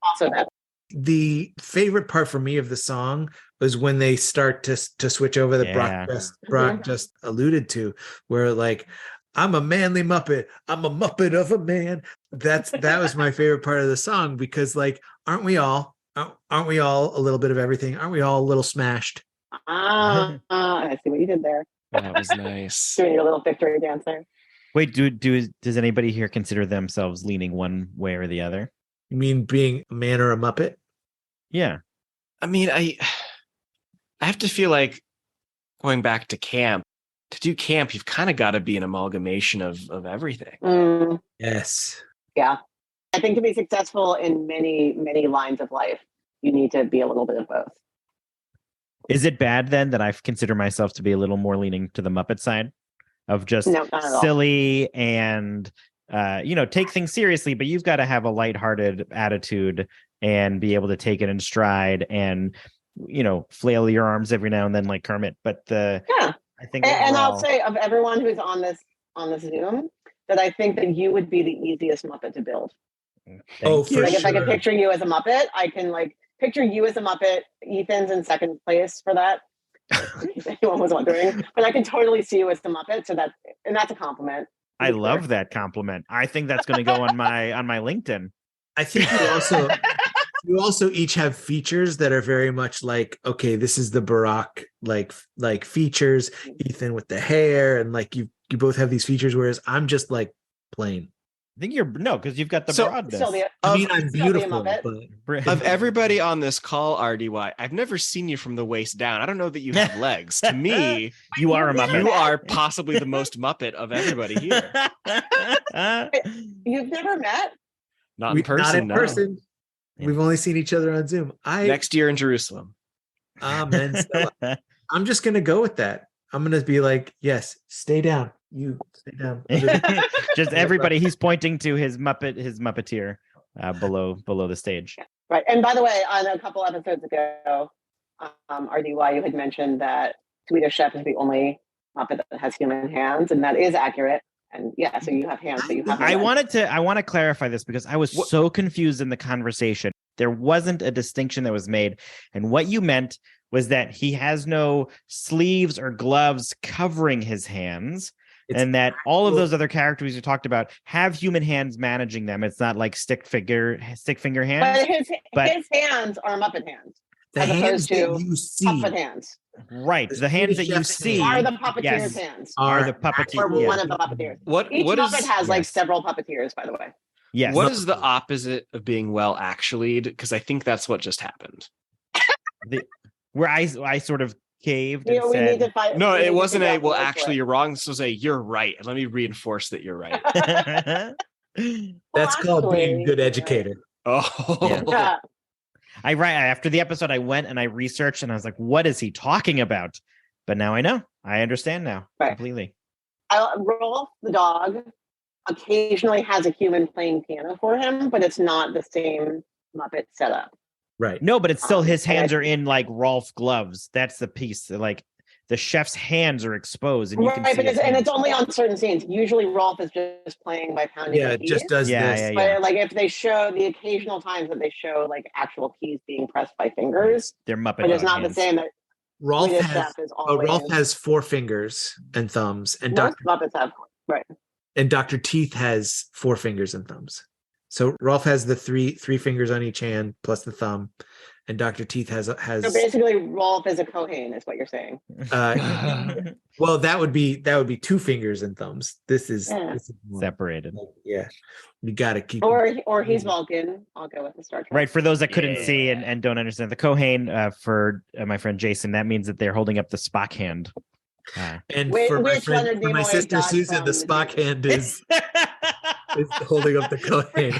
D: Also that.
A: The favorite part for me of the song was when they start to switch over that Brock just alluded to, where like, I'm a manly Muppet, I'm a Muppet of a man. That was my favorite part of the song, because like, aren't we all a little bit of everything? Aren't we all a little smashed?
D: I see what you did there.
C: That was nice.
D: Doing your little victory dance there.
B: Wait, does anybody here consider themselves leaning one way or the other?
A: You mean being a man or a Muppet?
B: Yeah.
C: I mean, I have to feel like, going back to camp, to do camp, you've kind of got to be an amalgamation of everything.
A: Yes.
D: Yeah. I think to be successful in many, many lines of life, you need to be a little bit of both.
B: Is it bad then that I consider myself to be a little more leaning to the Muppet side of just silly and, take things seriously, but you've got to have a lighthearted attitude and be able to take it in stride and, flail your arms every now and then like Kermit. But I think,
D: and I'll say, of everyone who's on this Zoom, that I think that you would be the easiest Muppet to build.
A: For sure.
D: If I could picture you as a Muppet, I can like picture you as a Muppet. Ethan's in second place for that. If anyone was wondering, but I can totally see you as the Muppet. So that's a compliment.
B: I love that compliment. I think that's going to go on my LinkedIn.
A: I think you also each have features that are very much like, okay, this is the Barack like features. Ethan with the hair, and like you both have these features, whereas I'm just like plain.
B: I think because you've got the broadness.
A: I'm beautiful.
C: But of everybody on this call, RDY, I've never seen you from the waist down. I don't know that you have legs. To me,
B: you are a Muppet.
C: You are possibly the most Muppet of everybody here.
D: You've never met?
C: Not in person.
A: Not in person. We've only seen each other on Zoom.
C: Next year in Jerusalem.
A: Amen. I'm just gonna go with that. I'm gonna be like, yes, stay down. You stay down.
B: Just everybody. He's pointing to his Muppeteer below the stage.
D: Right. And by the way, on a couple episodes ago, RDY, you had mentioned that Swedish Chef is the only Muppet that has human hands, and that is accurate. And yeah, so you have hands, so you have.
B: I want to clarify this because I was so confused in the conversation. There wasn't a distinction that was made, and what you meant was that he has no sleeves or gloves covering his hands. And that all of those other characters you talked about have human hands managing them. It's not like stick finger hands.
D: But his hands are Muppet hands.
A: The
D: as
A: hands
D: opposed
A: that
D: to
A: you see
D: puppet hands.
B: Right.
A: The
B: The hands that
A: Swedish
B: you
A: chef's
B: see
D: Are
A: hands
D: the puppeteer's
B: yes,
D: hands?
B: are the
D: Or
B: puppeteer.
A: Yeah.
D: one of the puppeteers.
C: What
D: Each
C: what
D: Muppet
C: is
D: has like
B: yes.
D: several puppeteers, by the way.
B: Yes.
C: what is the opposite of being well actually'd? Because I think that's what just happened.
B: Where I sort of caved
D: You
B: and
D: know, we need to
B: said,
D: find.
C: No,
D: we need
C: it
D: to
C: wasn't
D: figure
C: a
D: out the
C: well
D: word for
C: actually
D: it.
C: you're wrong. This was a you're right. Let me reinforce that you're right.
D: Well,
A: That's called being a
D: actually,
A: good
D: you're
A: educator.
C: Oh.
B: Yeah.
D: Yeah.
B: after the episode, I went and I researched and I was like, what is he talking about? But now I know. I understand now
D: Right.
B: completely.
D: Rolf the dog occasionally has a human playing piano for him, but it's not the same Muppet setup.
A: Right.
B: No, but it's still his
D: and
B: hands
D: I-
B: are in like Rolf gloves. That's the piece. Like the chef's hands are exposed and you can
D: Right,
B: see
D: but
B: his
D: it's
B: hands.
D: only on certain scenes. Usually Rolf is just playing by pounding
A: Yeah,
D: the
A: it
D: keys.
A: just does
B: Yeah,
A: this.
B: yeah, yeah.
D: But like if they show the occasional times that they show like actual keys being pressed by fingers,
B: They're Muppet
D: but it's
B: dog
D: not
B: hands.
D: the same that
A: Rolf
D: Swedish
A: has
D: Chef is always.
A: Rolf has 4 fingers and thumbs, and
D: Most Muppets have, right?
A: Dr. Teeth has 4 fingers and thumbs. So Rolf has the three fingers on each hand plus the thumb, and Dr. Teeth has
D: So basically, Rolf is a Kohen, is what you're saying.
A: well, that would be 2 fingers and thumbs. This is more,
B: Separated.
A: yeah. You got to keep
D: Or he's Vulcan. I'll go with the Star Trek.
B: Right. For those that couldn't see and don't understand, the Kohen for my friend Jason, that means that they're holding up the Spock hand.
A: And
D: Which
A: for my
D: Leonard
A: for my
D: Nimoy
A: sister
D: got
A: Susan,
D: from
A: the
D: the
A: Spock
D: Jews.
A: hand is holding up the Kohen.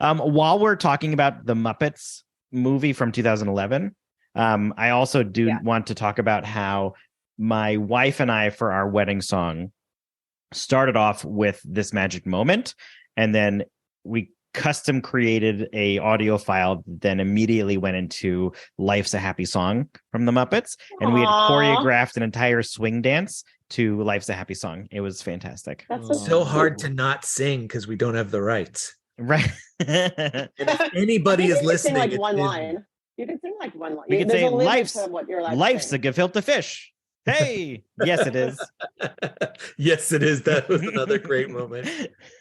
B: While we're talking about the Muppets movie from 2011, I also do want to talk about how my wife and I, for our wedding song, started off with This Magic Moment, and then we custom created a audio file, then immediately went into Life's a Happy Song from the Muppets, and we had choreographed an entire swing dance to Life's a Happy Song. It was fantastic.
D: That's
A: So hard to not sing because we don't have the rights.
B: Right.
A: And if anybody is listening,
D: like
A: it's
D: one
A: Disney.
D: line. You can sing like one line.
B: We could
D: There's
B: say
D: a limit
B: life's
D: to what you're allowed to
B: life's
D: sing.
B: a gefilte fish. Hey, yes, it is.
A: Yes, it is. That was another great moment.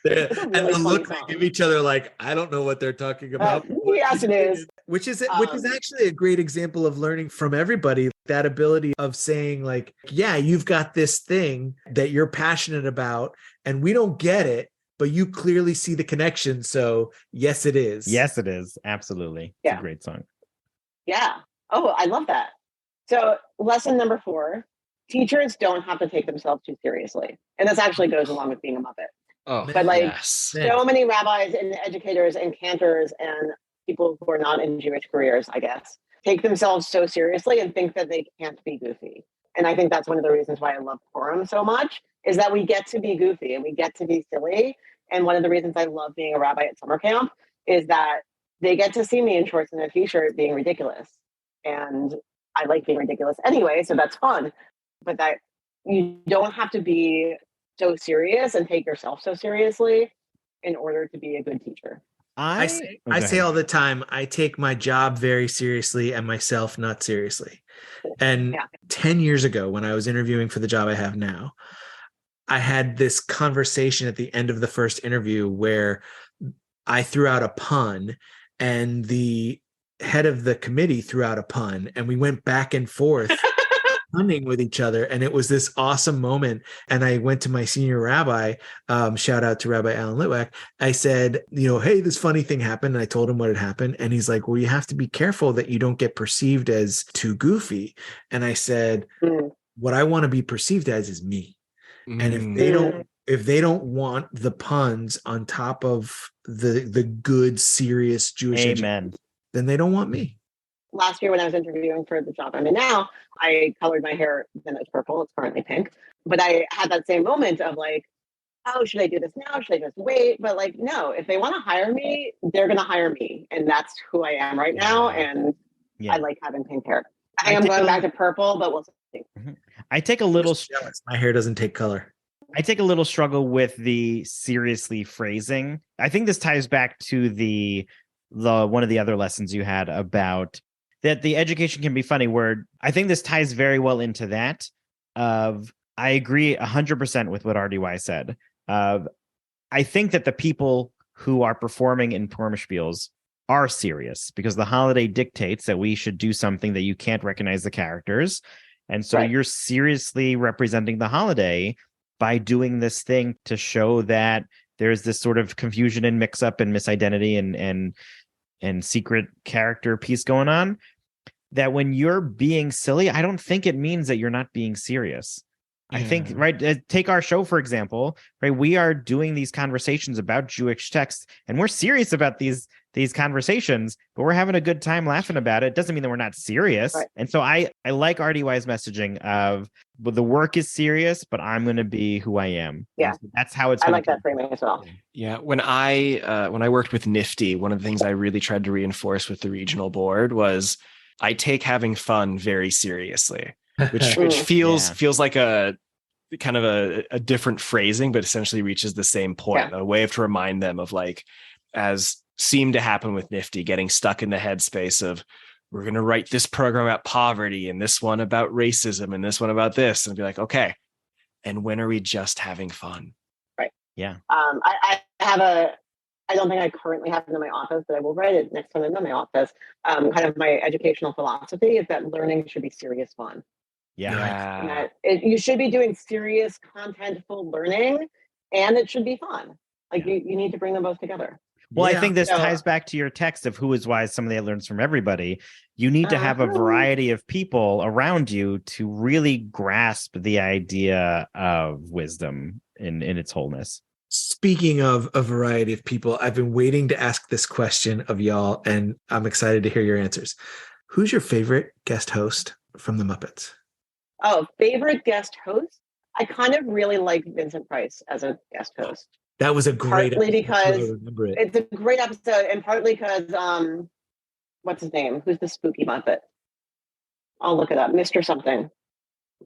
D: It's a
A: And
D: really
A: the
D: funny
A: look they
D: song.
A: give each other, like, I don't know what they're talking about.
D: Yes, it is.
A: Which is actually a great example of learning from everybody. That ability of saying, like, yeah, you've got this thing that you're passionate about, and we don't get it, but you clearly see the connection. So yes, it is.
B: Yes, it is. Absolutely. It's a great song.
D: Yeah. Oh, I love that. So lesson number 4, teachers don't have to take themselves too seriously. And this actually goes along with being a Muppet.
C: Oh,
D: But like
C: yes.
D: so many rabbis and educators and cantors and people who are not in Jewish careers, I guess, take themselves so seriously and think that they can't be goofy. And I think that's one of the reasons why I love Purim so much, is that we get to be goofy and we get to be silly. And one of the reasons I love being a rabbi at summer camp is that they get to see me in shorts and a t-shirt being ridiculous. And I like being ridiculous anyway, so that's fun. But that you don't have to be so serious and take yourself so seriously in order to be a good teacher.
A: I say all the time, I take my job very seriously and myself not seriously. And 10 years ago, when I was interviewing for the job I have now, I had this conversation at the end of the first interview where I threw out a pun and the head of the committee threw out a pun, and we went back and forth punning with each other, and it was this awesome moment. And I went to my senior rabbi, shout out to Rabbi Alan Litwack. I said, hey, this funny thing happened, and I told him what had happened, and he's like, well, you have to be careful that you don't get perceived as too goofy. And I said, what I want to be perceived as is me. And if they don't want the puns on top of the good, serious Jewish education, then they don't want me.
D: Last year when I was interviewing for the job I'm in now, I colored my hair, then it's purple, it's currently pink. But I had that same moment of like, oh, should I do this now? Should I just wait? But like, no, if they want to hire me, they're going to hire me. And that's who I am right now. And I like having pink hair. I think I'm going back to purple, but we'll see.
B: I take a little
A: jealous. My hair doesn't take color.
B: I take a little struggle with the seriously phrasing. I think this ties back to the one of the other lessons you had about that the education can be funny, where I think this ties very well into that of, I agree 100% with what RDY said. I think that the people who are performing in Pormspiels are serious, because the holiday dictates that we should do something that you can't recognize the characters. And so you're seriously representing the holiday by doing this thing to show that there's this sort of confusion and mix up and misidentity and secret character piece going on, that when you're being silly, I don't think it means that you're not being serious. I think, right, take our show, for example, right? We are doing these conversations about Jewish texts, and we're serious about these conversations, but we're having a good time laughing about it. Doesn't mean that we're not serious. Right. And so I like RDY's messaging of, well, the work is serious, but I'm going to be who I am.
D: Yeah.
B: So that's how it's.
D: I like that framing as well.
C: Yeah. When I worked with Nifty, one of the things I really tried to reinforce with the regional board was I take having fun very seriously. which feels like a kind of a different phrasing, but essentially reaches the same point. A way to remind them of, like, as seemed to happen with Nifty, getting stuck in the headspace of, we're going to write this program about poverty and this one about racism and this one about this, and be like, okay, and when are we just having fun?
D: Right.
B: Yeah.
D: I don't think I currently have it in my office, but I will write it next time I'm in my office. Kind of my educational philosophy is that learning should be serious fun.
B: Yeah.
D: You should be doing serious, contentful learning, and it should be fun. Like you need to bring them both together.
B: Well, I think this ties back to your text of who is wise, somebody that learns from everybody. You need to have a variety of people around you to really grasp the idea of wisdom in its wholeness.
A: Speaking of a variety of people, I've been waiting to ask this question of y'all, and I'm excited to hear your answers. Who's your favorite guest host from the Muppets?
D: Oh, favorite guest host? I kind of really like Vincent Price as a guest host.
A: That was a great
D: partly
A: episode.
D: because
A: I remember it.
D: It's a great episode, and partly because what's his name? Who's the spooky Muppet? I'll look it up. Mr. Something.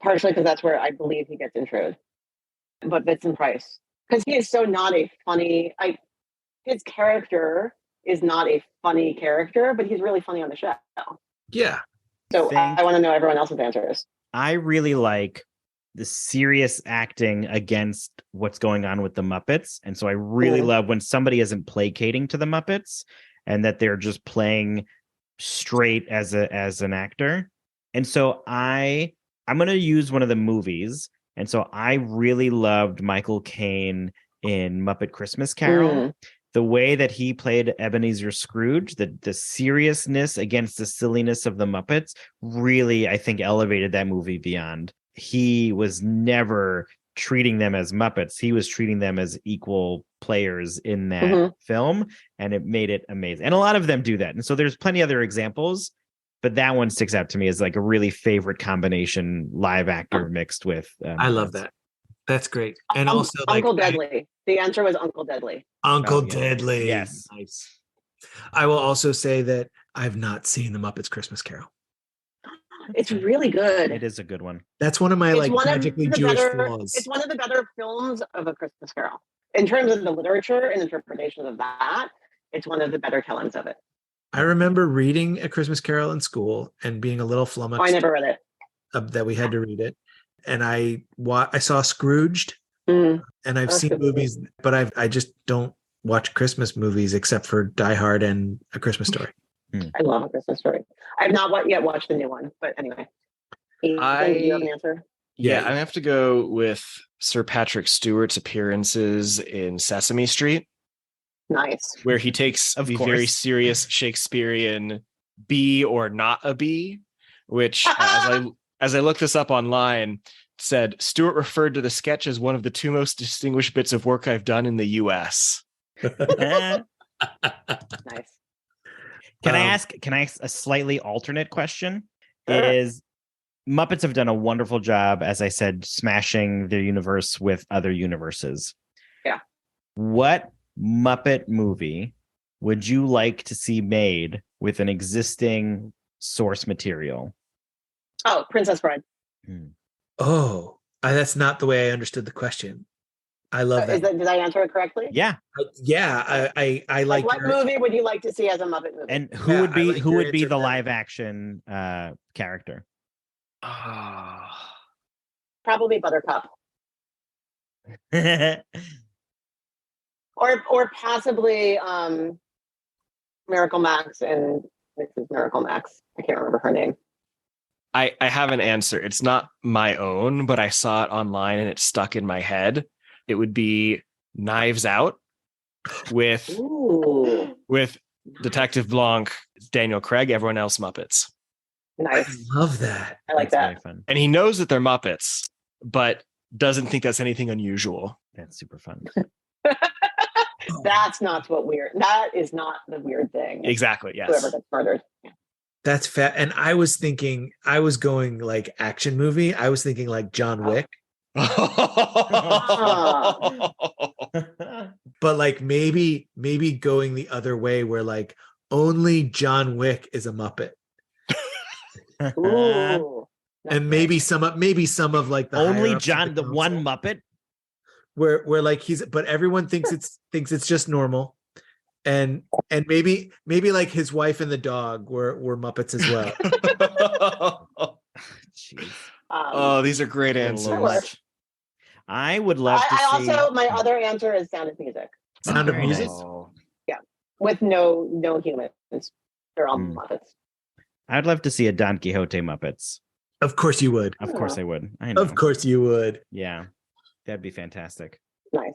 D: Partially because that's where I believe he gets introed. But Vincent Price. Because he is so not a funny, his character is not a funny character, but he's really funny on the show.
A: Yeah.
D: So I want to know everyone else's answers.
B: I really like the serious acting against what's going on with the Muppets. And so I really love when somebody isn't placating to the Muppets and that they're just playing straight as an actor. And so I'm going to use one of the movies. And so I really loved Michael Caine in Muppet Christmas Carol. The way that he played Ebenezer Scrooge, the seriousness against the silliness of the Muppets really, I think, elevated that movie beyond. He was never treating them as Muppets. He was treating them as equal players in that film, and it made it amazing. And a lot of them do that. And so there's plenty other examples, but that one sticks out to me as like a really favorite combination, live actor mixed with.
A: I love that. That's great. And also
D: Uncle Deadly. The answer was Uncle Deadly.
A: Uncle Deadly.
B: Yes.
A: Nice. I will also say that I've not seen the Muppets Christmas Carol.
D: It's really good.
B: It is a good one.
A: That's one of my tragically Jewish flaws.
D: It's one of the better films of A Christmas Carol. In terms of the literature and interpretation of that, it's one of the better tellings of it.
A: I remember reading A Christmas Carol in school and being a little flummoxed.
D: I never read it.
A: That we had to read it. And I saw Scrooged, and I've seen movies, but I just don't watch Christmas movies except for Die Hard and A Christmas Story.
D: I love A Christmas Story. I've not yet watched the new one, but anyway. Do you have an answer?
C: Yeah, I have to go with Sir Patrick Stewart's appearances in Sesame Street.
D: Nice.
C: Where he takes the very serious Shakespearean be or not a be, which as I looked this up online, said Stewart referred to the sketch as one of the two most distinguished bits of work I've done in the U.S.
D: Nice.
B: Can I ask a slightly alternate question? Is Muppets have done a wonderful job, as I said, smashing their universe with other universes.
D: Yeah.
B: What Muppet movie would you like to see made with an existing source material?
D: Oh, Princess Bride.
A: Oh, that's not the way I understood the question. I love that.
D: Did I answer it correctly?
B: Yeah.
A: I like
D: what movie would you like to see as a Muppet movie?
B: And who would be the live action character?
D: Probably Buttercup. or possibly Miracle Max and Mrs. Miracle Max. I can't remember her name.
C: I have an answer. It's not my own, but I saw it online and it stuck in my head. It would be Knives Out with Detective Blanc, Daniel Craig, everyone else Muppets.
D: Nice.
A: I love that.
D: I like
B: That's
D: that.
B: very fun.
C: And he knows that they're Muppets, but doesn't think that's anything unusual.
B: That's super fun.
D: That's not what weird. That is not the weird thing.
C: Exactly. Yes.
D: Whoever gets murdered. Yeah.
A: That's fat. And I was going like action movie. I was thinking like John Wick, but like maybe going the other way where like only John Wick is a Muppet.
D: Ooh.
A: And maybe some of like the
B: only
A: higher ups of
B: John, the one
A: council,
B: Muppet.
A: where like but everyone thinks it's just normal. And maybe like his wife and the dog were Muppets as well.
B: Jeez.
C: Oh, these are great answers.
B: I would love to see.
D: Also, my other answer is Sound of Music.
A: Sound of
B: Very
A: Music.
B: nice.
D: Yeah, with no humans. They're all Muppets.
B: I'd love to see a Don Quixote Muppets.
A: Of course you would.
B: Of course I would. I know.
A: Of course you would.
B: Yeah, that'd be fantastic.
D: Nice.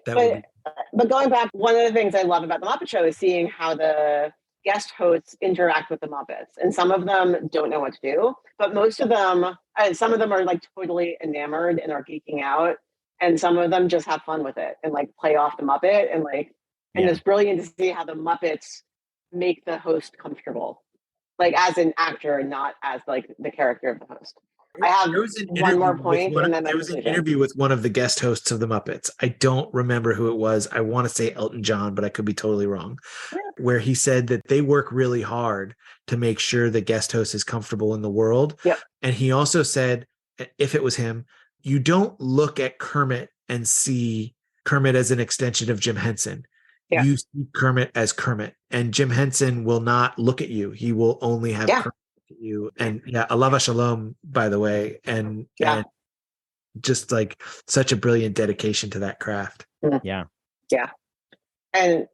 A: But
D: going back, one of the things I love about the Muppet Show is seeing how the guest hosts interact with the Muppets. And some of them don't know what to do, but most of them, and some of them are like totally enamored and are geeking out. And some of them just have fun with it and like play off the Muppet and like, and it's brilliant to see how the Muppets make the host comfortable, like as an actor, not as like the character of the host. I have one more point. There was an interview
A: with one of the guest hosts of the Muppets. I don't remember who it was. I want to say Elton John, but I could be totally wrong. Where he said that they work really hard to make sure the guest host is comfortable in the world.
D: Yep.
A: And he also said, if it was him, you don't look at Kermit and see Kermit as an extension of Jim Henson. Yeah. You see Kermit as Kermit, and Jim Henson will not look at you. He will only have Kermit look at you. And Alava Shalom, by the way. And just like such a brilliant dedication to that craft.
B: Yeah.
D: Yeah. And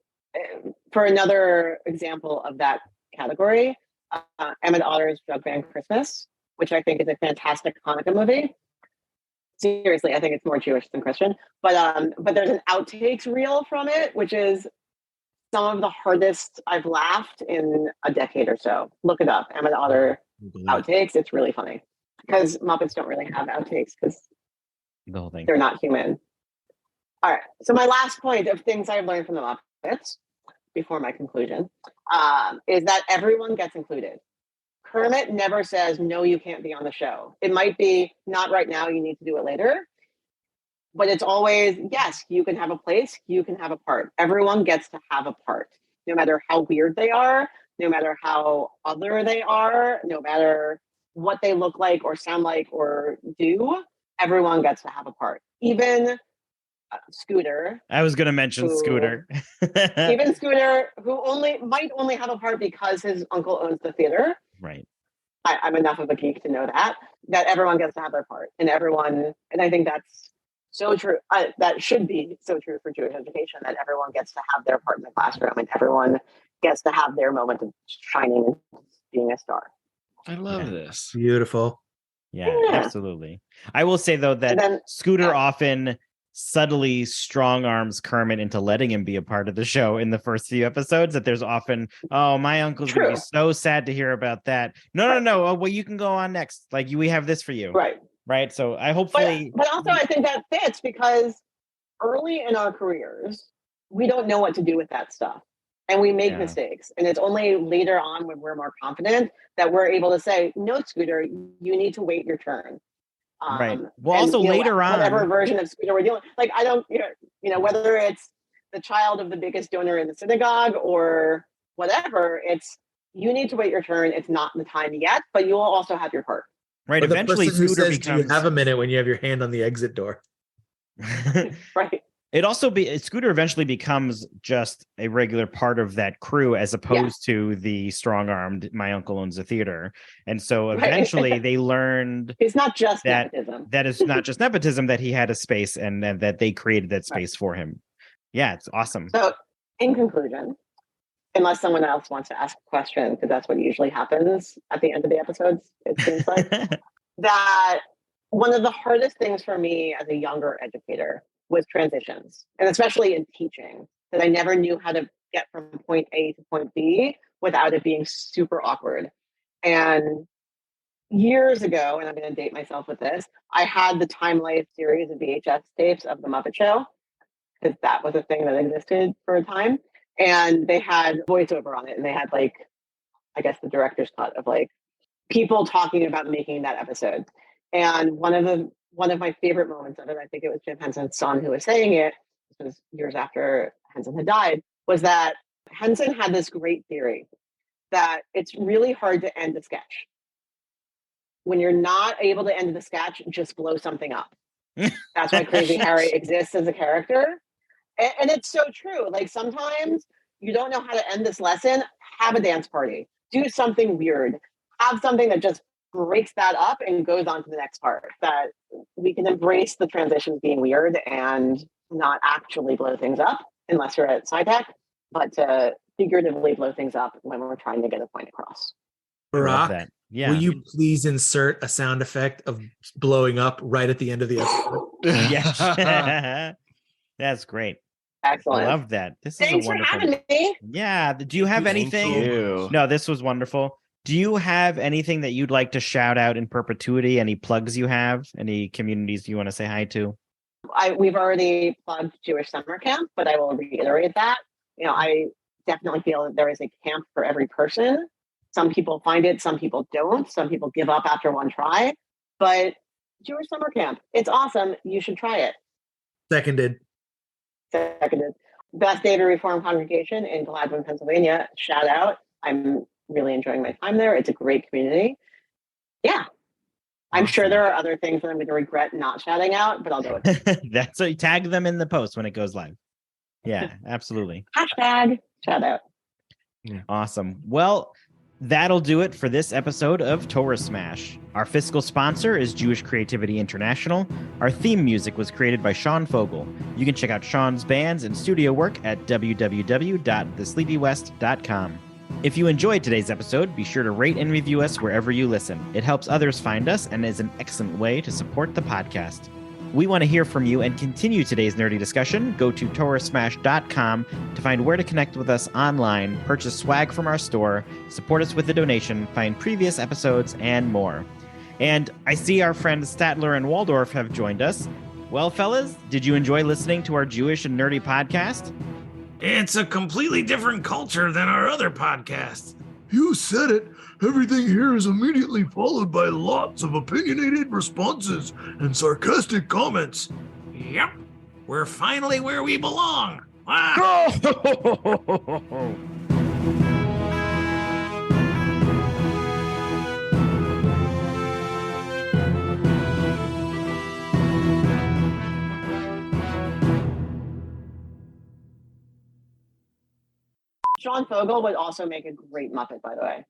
D: for another example of that category, Emmett Otter's Jug Band Christmas, which I think is a fantastic Hanukkah movie. Seriously, I think it's more Jewish than Christian. But there's an outtakes reel from it, which is some of the hardest I've laughed in a decade or so. Look it up, Emmett Otter outtakes. It's really funny because Muppets don't really have outtakes because
B: the whole thing.
D: They're not human. All right. So my last point of things I've learned from the Muppets before my conclusion is that everyone gets included. Kermit never says, no, you can't be on the show. It might be not right now, you need to do it later. But it's always, yes, you can have a place, you can have a part. Everyone gets to have a part, no matter how weird they are, no matter how other they are, no matter what they look like or sound like or do, everyone gets to have a part. Even Scooter.
B: I was going to mention Scooter.
D: Even Scooter, who might only have a part because his uncle owns the theater.
B: Right.
D: I'm enough of a geek to know that everyone gets to have their part, and I think that's so true. That should be so true for Jewish education, that everyone gets to have their part in the classroom and everyone gets to have their moment of shining and being a star.
C: I love this.
A: Beautiful.
B: Yeah, absolutely. I will say though that Scooter often subtly strong arms Kermit into letting him be a part of the show in the first few episodes. That there's often, oh, my uncle's gonna be so sad to hear about that. No. Oh, well, you can go on next. Like we have this for you. Right. So I hopefully,
D: but also I think that fits because early in our careers, we don't know what to do with that stuff. And we make mistakes. And it's only later on when we're more confident that we're able to say, no, Scooter, you need to wait your turn.
B: Right. Well, also later on,
D: whatever version of Scooter we're dealing, like I don't, whether it's the child of the biggest donor in the synagogue or whatever, it's you need to wait your turn. It's not the time yet, but you will also have your part.
B: Right.
A: Or
B: eventually,
A: Scooter becomes. Do you have a minute when you have your hand on the exit door?
D: Right.
B: Scooter eventually becomes just a regular part of that crew as opposed to the strong-armed my uncle owns a theater. And so eventually they learned
D: it's not just nepotism.
B: That is not just nepotism, that he had a space and that they created that space for him. Yeah, it's awesome.
D: So, in conclusion, unless someone else wants to ask a question, because that's what usually happens at the end of the episodes, it seems like, that one of the hardest things for me as a younger educator was transitions, and especially in teaching, that I never knew how to get from point A to point B without it being super awkward. And years ago, and I'm going to date myself with this, I had the Time Life series of VHS tapes of the Muppet Show, because that was a thing that existed for a time. And they had voiceover on it, and they had like, I guess the director's cut of like people talking about making that episode. And one of my favorite moments of it, I think it was Jim Henson's son who was saying it, this was years after Henson had died, was that Henson had this great theory that it's really hard to end a sketch. When you're not able to end the sketch, just blow something up. That's why Crazy Harry exists as a character. And it's so true. Like sometimes you don't know how to end this lesson, have a dance party, do something weird, have something that just breaks that up and goes on to the next part. That we can embrace the transitions being weird and not actually blow things up unless you're at SciTech, but to figuratively blow things up when we're trying to get a point across.
B: I love
A: Barack,
B: that. Yeah.
A: will you please insert a sound effect of blowing up right at the end of the episode?
B: Yeah. That's great.
D: Excellent.
B: I love that. This
D: Thanks
B: is a wonderful.
D: for having me.
B: Yeah. Do you have
C: Thank
B: anything?
C: you.
B: No, this was wonderful. Do you have anything that you'd like to shout out in perpetuity? Any plugs you have? Any communities you want to say hi to?
D: We've already plugged Jewish Summer Camp, but I will reiterate that. You know, I definitely feel that there is a camp for every person. Some people find it, some people don't. Some people give up after one try. But Jewish Summer Camp, it's awesome. You should try it.
A: Seconded.
D: Beth David Reformed Congregation in Gladwin, Pennsylvania. Shout out. I'm really enjoying my time there. It's a great community. Yeah. I'm sure there are other things that I'm going to regret not shouting out, but I'll do it.
B: That's a tag them in the post when it goes live. Yeah, absolutely.
D: Hashtag shout out.
B: Yeah. Awesome. Well, that'll do it for this episode of Torah Smash. Our fiscal sponsor is Jewish Creativity International. Our theme music was created by Sean Fogel. You can check out Sean's bands and studio work at www.thesleepywest.com. If you enjoyed today's episode, be sure to rate and review us wherever you listen. It helps others find us and is an excellent way to support the podcast. We want to hear from you and continue today's nerdy discussion. Go to torahsmash.com to find where to connect with us online, purchase swag from our store, support us with a donation, find previous episodes, and more. And I see our friends Statler and Waldorf have joined us. Well, fellas, did you enjoy listening to our Jewish and nerdy podcast?
A: It's a completely different culture than our other podcasts. You said it. Everything here is immediately followed by lots of opinionated responses and sarcastic comments. Yep. We're finally where we belong. Ah.
D: Sean Fogel would also make a great Muppet, by the way.